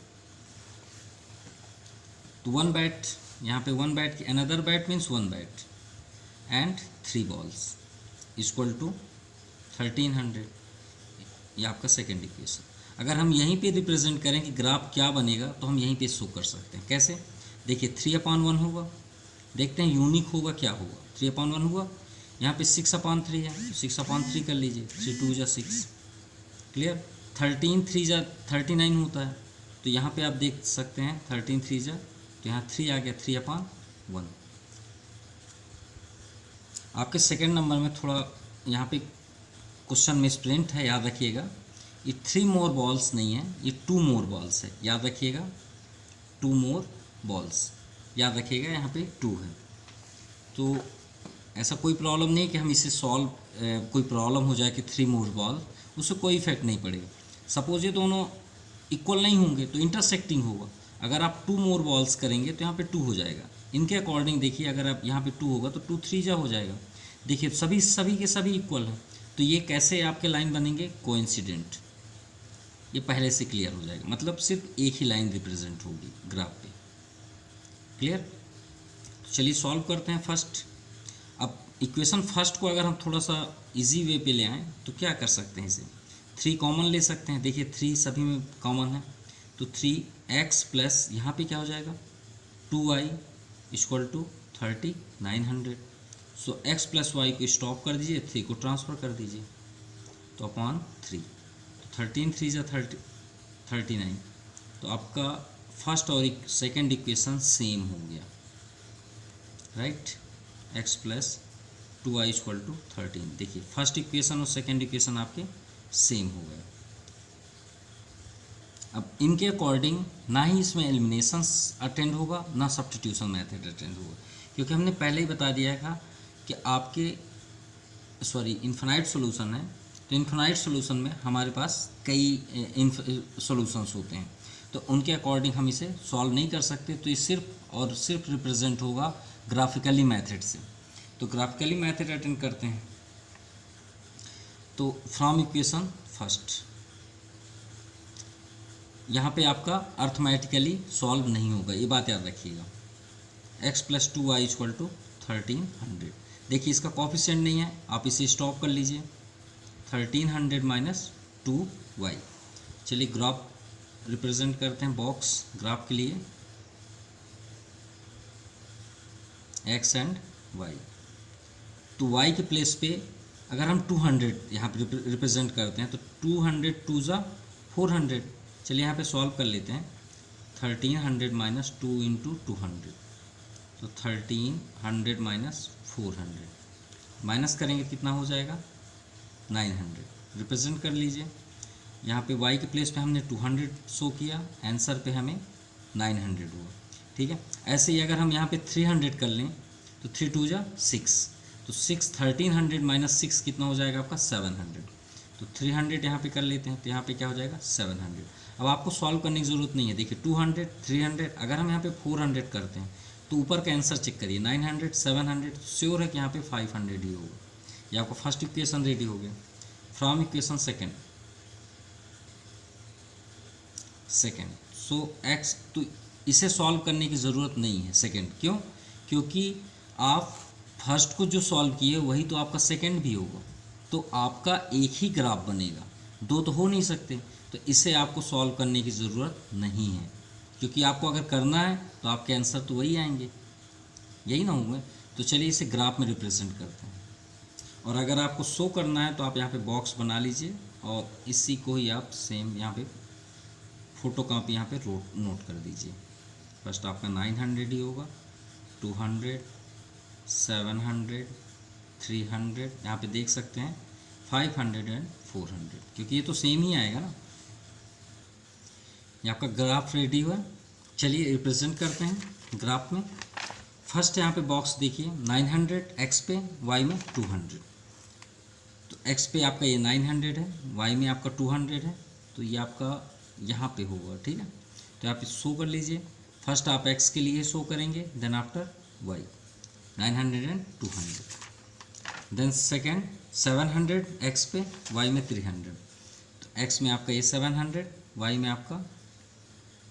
तो 1 बैट, यहाँ पे 1 बैट की another bat means 1 bat and 3 balls equal to 1300। ये आपका सेकेंड इक्वेशन। अगर हम यहीं पे रिप्रेजेंट करें कि ग्राफ क्या बनेगा तो हम यहीं पे शो कर सकते हैं। कैसे? देखिए 3/1 होगा, देखते हैं यूनिक होगा क्या होगा। 3/1 हुआ, यहाँ पे 6/3 है तो 6/3 कर लीजिए, 3 2 = 6। क्लियर? 13 3 = 39 होता है, तो यहाँ पे आप देख सकते हैं 13 3 तो यहाँ 3 आ गया 3/1। आपके सेकेंड नंबर में थोड़ा यहाँ पे क्वेश्चन में स्प्रिंट है, याद रखिएगा। ये 3 मोर बॉल्स नहीं है, ये 2 मोर बॉल्स है, याद रखिएगा 2 मोर बॉल्स, याद रखिएगा यहाँ पे 2 है। तो ऐसा कोई प्रॉब्लम नहीं कि हम इसे सॉल्व कोई प्रॉब्लम हो जाए कि 3 मोर बॉल, उससे कोई इफेक्ट नहीं पड़ेगा। सपोज ये दोनों इक्वल नहीं होंगे तो इंटरसेक्टिंग होगा। अगर आप 2 मोर बॉल्स करेंगे तो यहाँ पे 2 हो जाएगा। इनके अकॉर्डिंग देखिए, अगर आप यहाँ पे 2 होगा तो 2 3 हो जाएगा। देखिए सभी के सभी इक्वल हैं, तो ये कैसे आपके लाइन बनेंगे? कोइंसिडेंट। ये पहले से क्लियर हो जाएगा, मतलब सिर्फ एक ही लाइन रिप्रेजेंट होगी ग्राफ पे। क्लियर? तो चलिए सॉल्व करते हैं फर्स्ट। अब इक्वेशन फर्स्ट को अगर हम थोड़ा सा इजी वे पे ले आएँ तो क्या कर सकते हैं, इसे 3 कॉमन ले सकते हैं। देखिए 3 सभी में कॉमन है, तो 3x प्लस यहाँ पे क्या हो जाएगा 2y equal to 3900। So x plus y को स्टॉप कर दीजिए, 3 को ट्रांसफ़र कर दीजिए, तो अपॉन 3, तो 13 3 = 39। तो आपका फर्स्ट और सेकेंड इक्वेशन सेम हो गया, right? x plus 2y equal to 13। देखिए फर्स्ट इक्वेशन और सेकेंड इक्वेशन आपके सेम हो गए। अब इनके अकॉर्डिंग ना ही इसमें एलिमिनेशंस अटेंड होगा ना सब्स्टिट्यूशन मेथड अटेंड होगा, क्योंकि हमने पहले ही बता दिया था कि आपके इन्फिनाइट सॉल्यूशन है, तो इन्फिनाइट सॉल्यूशन में हमारे पास कई सॉल्यूशंस होते हैं, तो उनके अकॉर्डिंग हम इसे सॉल्व नहीं कर सकते। तो ये सिर्फ और सिर्फ रिप्रेजेंट होगा ग्राफिकली मेथड से। तो ग्राफिकली मेथड अटेंड करते हैं। तो फ्रॉम इक्वेशन फर्स्ट, यहाँ पे आपका अर्थमेटिकली सॉल्व नहीं होगा, ये बात याद रखिएगा। x plus 2y equal to 1300। देखिए इसका कोफिशिएंट नहीं है, आप इसे स्टॉप कर लीजिए, 1300 माइनस 2y। चलिए ग्राफ रिप्रेजेंट करते हैं बॉक्स ग्राफ के लिए, x एंड y। तो y के प्लेस पे अगर हम 200 यहाँ पे रिप्रेजेंट करते हैं तो 200 2 = 400। चलिए यहाँ पे सॉल्व कर लेते हैं। 1300 माइनस 2 इंटू 200, तो 1300 माइनस 400, माइनस करेंगे कितना हो जाएगा 900। रिप्रेजेंट कर लीजिए, यहाँ पे y के प्लेस पे हमने 200 शो किया, आंसर पे हमें 900 हुआ। ठीक है, ऐसे ही अगर हम यहाँ पे 300 कर लें तो 3 2 = 6, तो 1300 माइनस 6 कितना हो जाएगा आपका 700। तो 300 यहाँ पे कर लेते हैं तो यहाँ पे क्या हो जाएगा 700। अब आपको सॉल्व करने की ज़रूरत नहीं है। देखिए 200, 300, अगर हम यहाँ पे 400 करते हैं तो ऊपर का आंसर चेक करिए 900, 700, श्योर है कि यहाँ पे 500 ही होगा। ये आपका फर्स्ट इक्वेशन रेडी हो गया। From equation second so x, तो इसे सॉल्व करने की ज़रूरत नहीं है सेकेंड, क्यों? क्योंकि आप फर्स्ट को जो सॉल्व किए वही तो आपका सेकेंड भी होगा, तो आपका एक ही ग्राफ बनेगा, दो तो हो नहीं सकते। तो इसे आपको सॉल्व करने की ज़रूरत नहीं है, क्योंकि आपको अगर करना है तो आपके आंसर तो वही आएंगे, यही ना होंगे। तो चलिए इसे ग्राफ में रिप्रेजेंट करते हैं। और अगर आपको शो करना है तो आप यहाँ पे बॉक्स बना लीजिए और इसी को ही आप सेम यहाँ पे फोटो कॉपी यहाँ पे नोट कर दीजिए। फर्स्ट आपका 900 ही होगा, 200, 700, 300, यहाँ पे देख सकते हैं 500 एंड 400, क्योंकि ये तो सेम ही आएगा ना। ये आपका ग्राफ रेडी हुआ। चलिए रिप्रेजेंट करते हैं ग्राफ में। फर्स्ट यहाँ पे बॉक्स देखिए 900 एक्स पे, वाई में 200। तो एक्स पे आपका ये 900 है, वाई में आपका 200 है, तो ये आपका यहाँ पे होगा, ठीक है। तो आप शो कर लीजिए। फर्स्ट आप एक्स के लिए शो करेंगे, then after y 900 and 200। Then second 700 x पे, वाई में 300। तो एक्स में आपका ये 700, वाई में आपका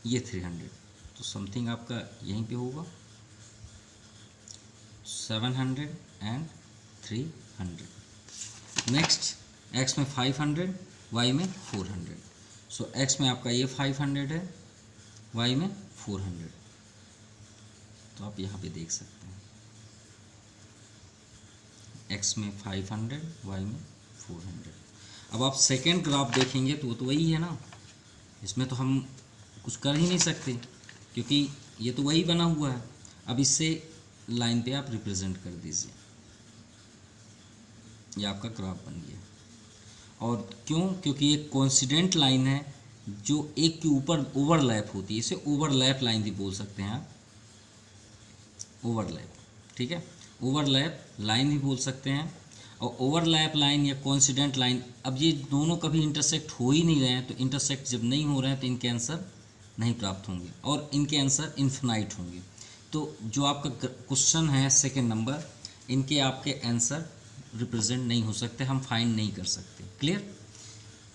ये 300, तो समथिंग आपका यहीं पे होगा 700 एंड 300। नेक्स्ट एक्स में 500, वाई में 400। सो एक्स में आपका ये 500 है, वाई में 400। तो आप यहाँ पे देख सकते हैं एक्स में 500, वाई में 400। अब आप सेकेंड ग्राफ देखेंगे तो वो तो वही है ना, इसमें तो हम कुछ कर ही नहीं सकते क्योंकि ये तो वही बना हुआ है। अब इससे लाइन पे आप रिप्रेजेंट कर दीजिए, ये आपका ग्राफ बन गया। और क्यों? क्योंकि ये कोइंसिडेंट लाइन है जो एक के ऊपर ओवरलैप होती है, इसे ओवरलैप लाइन भी बोल सकते हैं आप, ओवरलैप, ठीक है, ओवरलैप लाइन भी बोल सकते हैं। और ओवरलैप लाइन या कोइंसिडेंट लाइन, अब ये दोनों कभी इंटरसेक्ट हो ही नहीं रहे हैं, तो इंटरसेक्ट जब नहीं हो रहे हैं तो इनके आंसर नहीं प्राप्त होंगे और इनके आंसर इन्फिनाइट होंगे। तो जो आपका क्वेश्चन है सेकेंड नंबर, इनके आपके आंसर रिप्रेजेंट नहीं हो सकते, हम फाइंड नहीं कर सकते। क्लियर?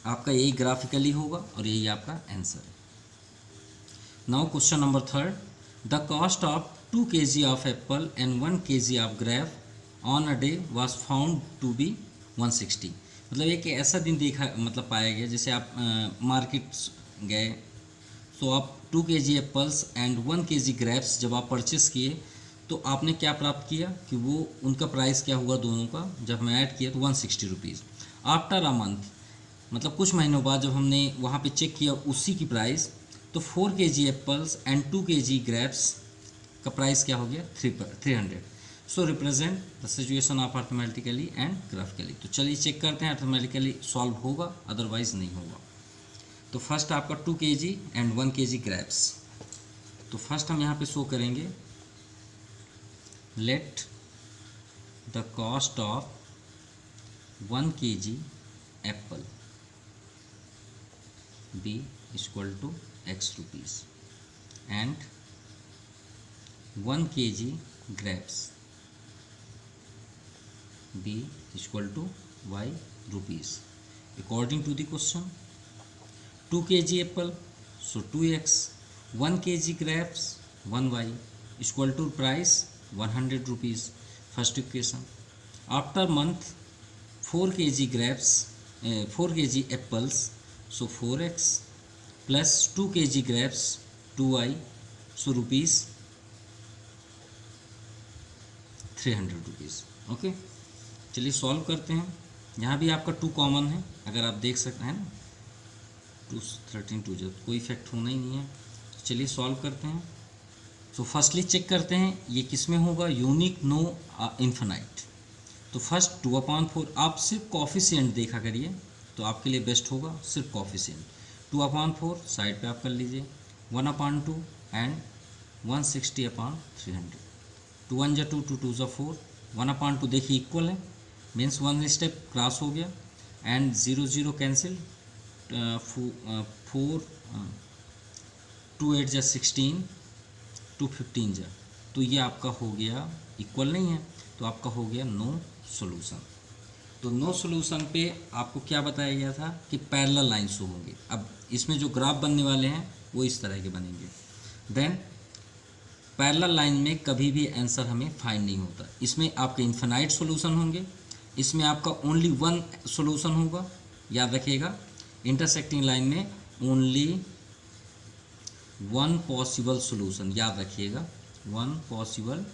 आपका यही ग्राफिकली होगा और यही आपका आंसर है। Now question number third, the cost of 2 kg of apple and 1 kg of grape on a day was found to be 160। मतलब एक ऐसा दिन देखा, मतलब पाया गया, जैसे आप मार्केट गए तो आप 2 kg apples and 1 kg grapes जब आप परचेस किए तो आपने क्या प्राप्त किया कि वो उनका प्राइस क्या हुआ दोनों का, जब हम ऐड किया तो 160 रुपीज़। आफ्टर अ मंथ, मतलब कुछ महीनों बाद जब हमने वहाँ पे चेक किया उसी की प्राइस, तो 4 kg apples and 2 kg grapes का प्राइस क्या हो गया 300। So represent the situation of arithmetically and graphically. तो चलिए चेक करते हैं अर्थमेटिकली सॉल्व होगा, अदरवाइज नहीं होगा। तो फर्स्ट आपका 2 kg एंड 1 kg ग्रेप्स। तो फर्स्ट हम यहाँ पे शो करेंगे, let the cost of 1 kg Apple be equal to x rupees and 1 kg grapes be equal to y rupees according to the question. 2 kg apple, so 2x, 1 kg grapes 1y equal to price 100 rupees, first equation. After month 4 kg grapes 4 kg apples, so 4x plus 2 kg grapes 2y, so rupees 300 rupees. Okay, चलिए solve करते हैं। यहाँ भी आपका 2 common है, अगर आप देख सकते हैं ना, 2 13 2 जब कोई इफेक्ट होना ही नहीं है। तो चलिए सॉल्व करते हैं। तो फर्स्टली चेक करते हैं ये किस में होगा, यूनिक, नो, इन्फिनाइट। तो फर्स्ट 2/4, आप सिर्फ कोफिशिएंट देखा करिए तो आपके लिए बेस्ट होगा, सिर्फ कोफिशिएंट। 2/4 साइड पे आप कर लीजिए, 1/2 एंड 160/300। 2 1 जा 2, 2 2 जा 4, 1/2 देखिए इक्वल है, मीन्स 1 स्टेप क्रॉस हो गया एंड 0 0 कैंसिल, 4 2 8 जा 16 2 15 जा, तो ये आपका हो गया इक्वल नहीं है, तो आपका हो गया नो सॉल्यूशन। तो नो सॉल्यूशन पे आपको क्या बताया गया था कि पैरेलल लाइन शो होंगे। अब इसमें जो ग्राफ बनने वाले हैं वो इस तरह के बनेंगे। देन पैरेलल लाइन में कभी भी आंसर हमें फाइंड नहीं होता, इसमें आपके इन्फिनाइट सॉल्यूशन होंगे, इसमें आपका ओनली वन सॉल्यूशन होगा, याद रखिएगा। इंटरसेक्टिंग लाइन में ओनली वन पॉसिबल सॉल्यूशन, याद रखिएगा, वन पॉसिबल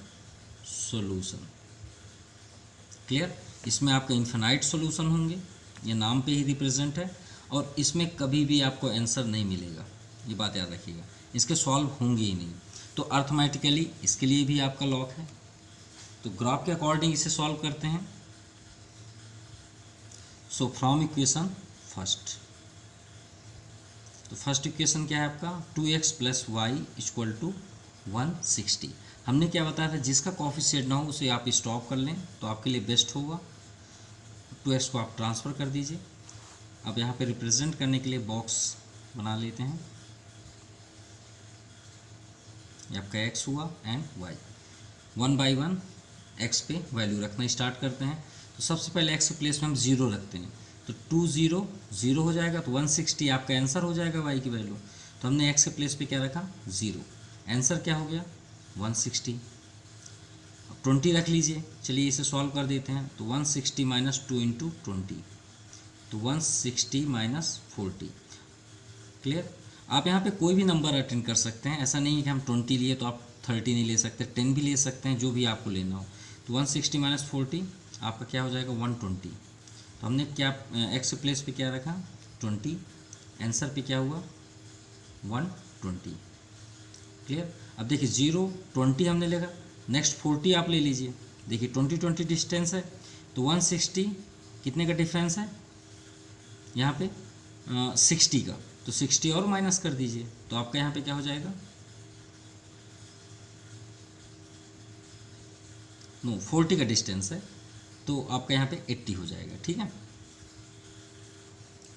सॉल्यूशन, क्लियर। इसमें आपका इन्फिनाइट सॉल्यूशन होंगे, ये नाम पे ही रिप्रेजेंट है, और इसमें कभी भी आपको आंसर नहीं मिलेगा, ये बात याद रखिएगा, इसके सॉल्व होंगे ही नहीं। तो अर्थमेटिकली इसके लिए भी आपका लॉक है। तो ग्राफ के अकॉर्डिंग इसे सॉल्व करते हैं। सो फ्रॉम इक्वेशन फर्स्ट, तो फर्स्ट इक्वेशन क्या है आपका 2x + y = 160। हमने क्या बताया था, जिसका कोएफिशिएंट ना हो उसे आप स्टॉप कर लें तो आपके लिए बेस्ट होगा। 2x को आप ट्रांसफ़र कर दीजिए। अब यहाँ पे रिप्रेजेंट करने के लिए बॉक्स बना लेते हैं, ये आपका x हुआ एंड y। 1 बाई 1 x पे वैल्यू रखना स्टार्ट करते हैं। तो सबसे पहले x के प्लेस में हम 0 रखते हैं, तो 2 0 0 हो जाएगा, तो 160 आपका आंसर हो जाएगा y की वैल्यू। तो हमने x के प्लेस पे क्या रखा 0, आंसर क्या हो गया 160। अब 20 रख लीजिए, चलिए इसे सॉल्व कर देते हैं। तो 160 - 2 × 20, तो 160 - 40, क्लियर। आप यहाँ पे कोई भी नंबर अटेंड कर सकते हैं, ऐसा नहीं है कि हम 20 लिए तो आप 30 नहीं ले सकते, 10 भी ले सकते हैं, जो भी आपको लेना हो। तो 160 - 40 आपका क्या हो जाएगा 120। तो हमने क्या x प्लेस पे क्या रखा 20, आंसर पे क्या हुआ 120, क्लियर। अब देखिए 0 20 हमने लेगा, नेक्स्ट 40 आप ले लीजिए। देखिए 20 20 डिस्टेंस है, तो 160 कितने का डिफरेंस है यहाँ पे 60 का, तो 60 और माइनस कर दीजिए, तो आपका यहाँ पे क्या हो जाएगा 40 का डिस्टेंस है, तो आपका यहाँ पे 80 हो जाएगा, ठीक है।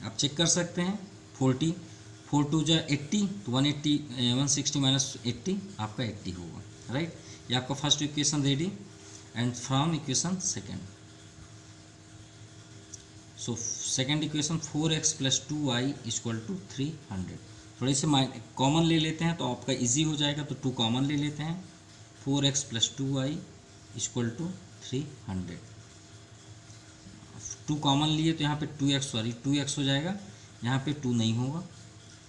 आप चेक कर सकते हैं 40 4 2 जा 80, तो 180 160 - 80 आपका 80 होगा, राइट। ये आपका first equation ready. And from equation second, so second equation 4x + 2y = 300। थोड़े से कॉमन ले लेते हैं तो आपका इजी हो जाएगा, तो 2 कॉमन ले लेते हैं। 4x + 2y = 300, 2 कॉमन लिए तो यहाँ पे 2x हो जाएगा, यहाँ पे 2 नहीं होगा,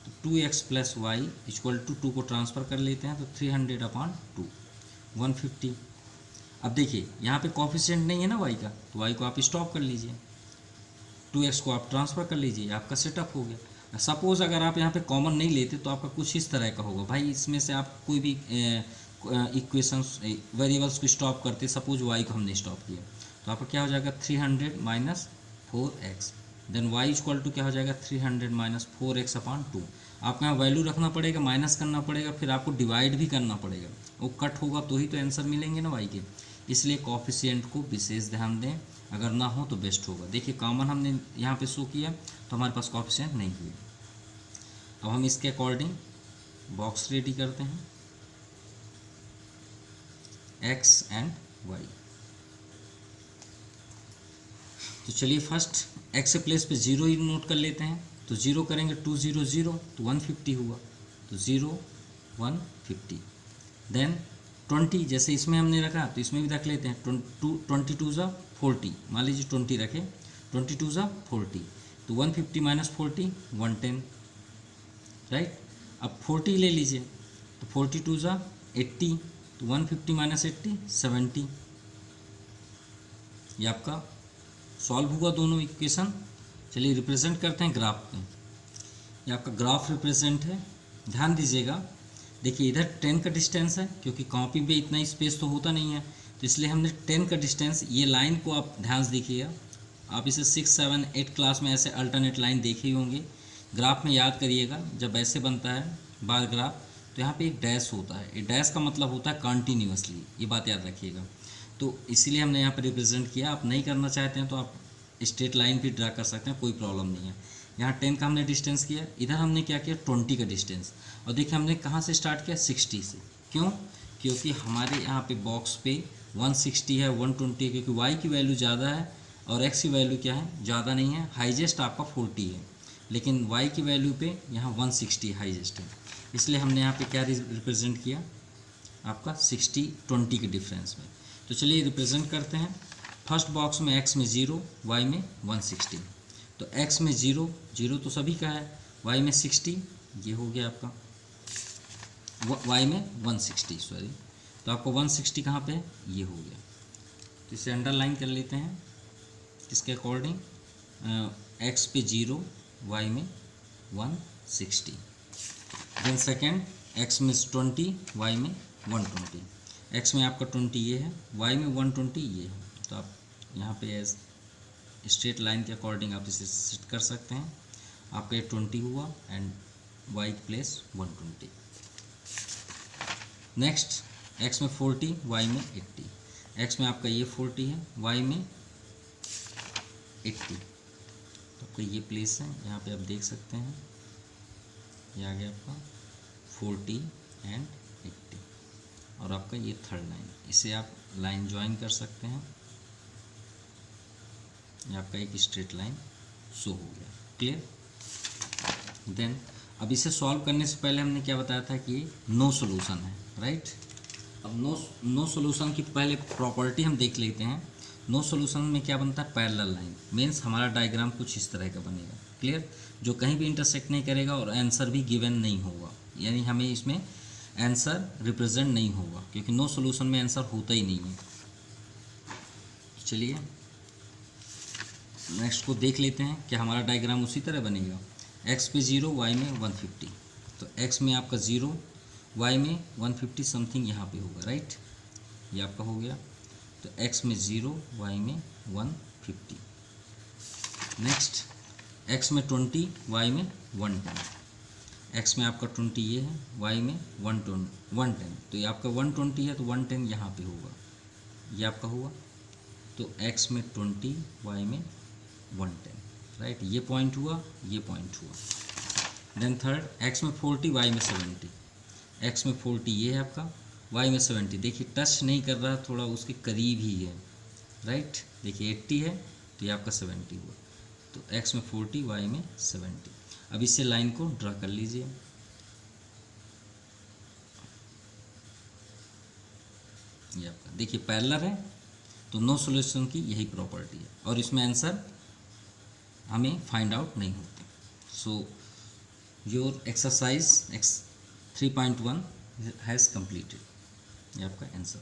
तो 2x + y = 2 को ट्रांसफ़र कर लेते हैं, तो 300/2 150। अब देखिए यहाँ पे कोएफिशिएंट नहीं है ना y का, तो y को आप स्टॉप कर लीजिए, 2x को आप ट्रांसफ़र कर लीजिए, आपका सेटअप हो गया। सपोज़ अगर आप यहाँ पे कॉमन नहीं लेते तो आपका कुछ इस तरह का होगा, भाई इसमें से आप कोई भी इक्वेशंस वेरिएबल्स को स्टॉप करते, सपोज y को हमने स्टॉप किया, तो आपका क्या हो जाएगा 300 - 4x, देन y = क्या हो जाएगा 300 - 4x/2। आपको यहाँ वैल्यू रखना पड़ेगा, माइनस करना पड़ेगा, फिर आपको डिवाइड भी करना पड़ेगा, वो कट होगा तो ही तो आंसर मिलेंगे ना y के, इसलिए कोएफिशिएंट को विशेष ध्यान दें, अगर ना हो तो बेस्ट होगा। देखिए कॉमन हमने यहाँ पे शो किया तो हमारे पास कोएफिशिएंट नहीं हुए। अब हम इसके अकॉर्डिंग बॉक्स रेडी करते हैं, x एंड y। तो चलिए फर्स्ट x के प्लेस पे 0 ही नोट कर लेते हैं, तो 0 करेंगे 2 0 0, तो 150 हुआ, तो 0 150। देन 20 जैसे इसमें हमने रखा तो इसमें भी रख लेते हैं, 22 ज़ा 40, मान लीजिए 20 रखें, 22 ज़ा 40, तो 150 - 40 110, राइट। अब 40 ले लीजिए, तो 42 ज़ा 80, तो 150 - 80 70। ये आपका सॉल्व हुआ दोनों इक्वेशन। चलिए रिप्रेजेंट करते हैं ग्राफ में। ये आपका ग्राफ रिप्रेजेंट है, ध्यान दीजिएगा। देखिए इधर 10 का डिस्टेंस है, क्योंकि कॉपी पे इतना स्पेस तो होता नहीं है, तो इसलिए हमने 10 का डिस्टेंस, ये लाइन को आप ध्यान से देखिएगा। आप इसे 6 7 8 क्लास में ऐसे अल्टरनेट लाइन देखे ही होंगे। ग्राफ में याद करिएगा, जब ऐसे बनता है बार ग्राफ तो यहाँ पे एक डैश होता है, ये डैश का मतलब होता है कंटिन्यूअसली, ये बात याद रखिएगा। तो इसीलिए हमने यहाँ पर रिप्रेजेंट किया। आप नहीं करना चाहते हैं तो आप स्ट्रेट लाइन भी ड्रा कर सकते हैं, कोई प्रॉब्लम नहीं है। यहाँ 10 का हमने डिस्टेंस किया, इधर हमने क्या किया 20 का डिस्टेंस। और देखिए हमने कहाँ से स्टार्ट किया 60 से। क्यों? क्योंकि हमारे यहाँ पे बॉक्स पे 160 है 120 है, क्योंकि y की वैल्यू ज़्यादा है और x की वैल्यू क्या है, ज़्यादा नहीं है। हाईजेस्ट आपका 40 है, लेकिन y की वैल्यू पे यहाँ 160 हाईजेस्ट है, इसलिए हमने यहाँ पे क्या रिप्रेजेंट किया आपका 60 20 के डिफरेंस में। तो चलिए रिप्रेजेंट करते हैं। फर्स्ट बॉक्स में x में 0, y में 160। तो x में 0 0 तो सभी का है, y में 60, ये हो गया आपका, y में 160 सॉरी, तो आपको 160 कहाँ पे है, ये हो गया। तो इसे अंडरलाइन कर लेते हैं इसके अकॉर्डिंग, x पे 0, y में 160। देन सेकेंड x में 20, y में 120। x में आपका 20 ये है, y में 120 ये है। तो आप यहाँ पे एज स्ट्रेट लाइन के अकॉर्डिंग आप इसे सेट कर सकते हैं। आपका ये 20 हुआ एंड y की प्लेस 120। नेक्स्ट x में 40, y में 80। x में आपका ये 40 है, y में 80। तो आपका ये प्लेस है, यहाँ पे आप देख सकते हैं, ये आ गया आपका 40 एंड 80। और आपका ये थर्ड लाइन, इसे आप लाइन ज्वाइन कर सकते हैं, ये आपका एक स्ट्रेट लाइन शो हो गया। क्लियर? देन अब इसे सॉल्व करने से पहले हमने क्या बताया था कि नो सॉल्यूशन है, राइट। अब नो सॉल्यूशन की पहले प्रॉपर्टी हम देख लेते हैं। नो सॉल्यूशन में क्या बनता है, पैरेलल लाइन, मीन्स हमारा डायग्राम कुछ इस तरह का बनेगा। क्लियर? जो कहीं भी इंटरसेक्ट नहीं करेगा और आंसर भी गिवन नहीं होगा, यानी हमें इसमें आंसर रिप्रेजेंट नहीं होगा, क्योंकि नो सॉल्यूशन में आंसर होता ही नहीं है। चलिए नेक्स्ट को देख लेते हैं कि हमारा डायग्राम उसी तरह बनेगा। x पे 0, y में 150। तो x में आपका 0, y में 150 समथिंग यहाँ पे होगा, राइट, ये आपका हो गया। तो x में 0, y में 150। नेक्स्ट x में 20, y में 110। x में आपका 20 ये है, y में 110। तो ये आपका 120 है, तो 110 यहाँ पे होगा, ये आपका हुआ। तो x में 20, y में 110, राइट, ये पॉइंट हुआ, ये पॉइंट हुआ। देन थर्ड x में 40, y में 70। x में 40 ये है आपका, y में 70। देखिए टच नहीं कर रहा, थोड़ा उसके करीब ही है, राइट। देखिए 80 है तो ये आपका 70 हुआ। तो x में 40, y में 70। अब इससे लाइन को ड्रा कर लीजिए। ये आपका देखिए पैरेलल है, तो नो सॉल्यूशन की यही प्रॉपर्टी है, और इसमें आंसर हमें फाइंड आउट नहीं होते। So your exercise 3.1 has completed, ये आपका आंसर।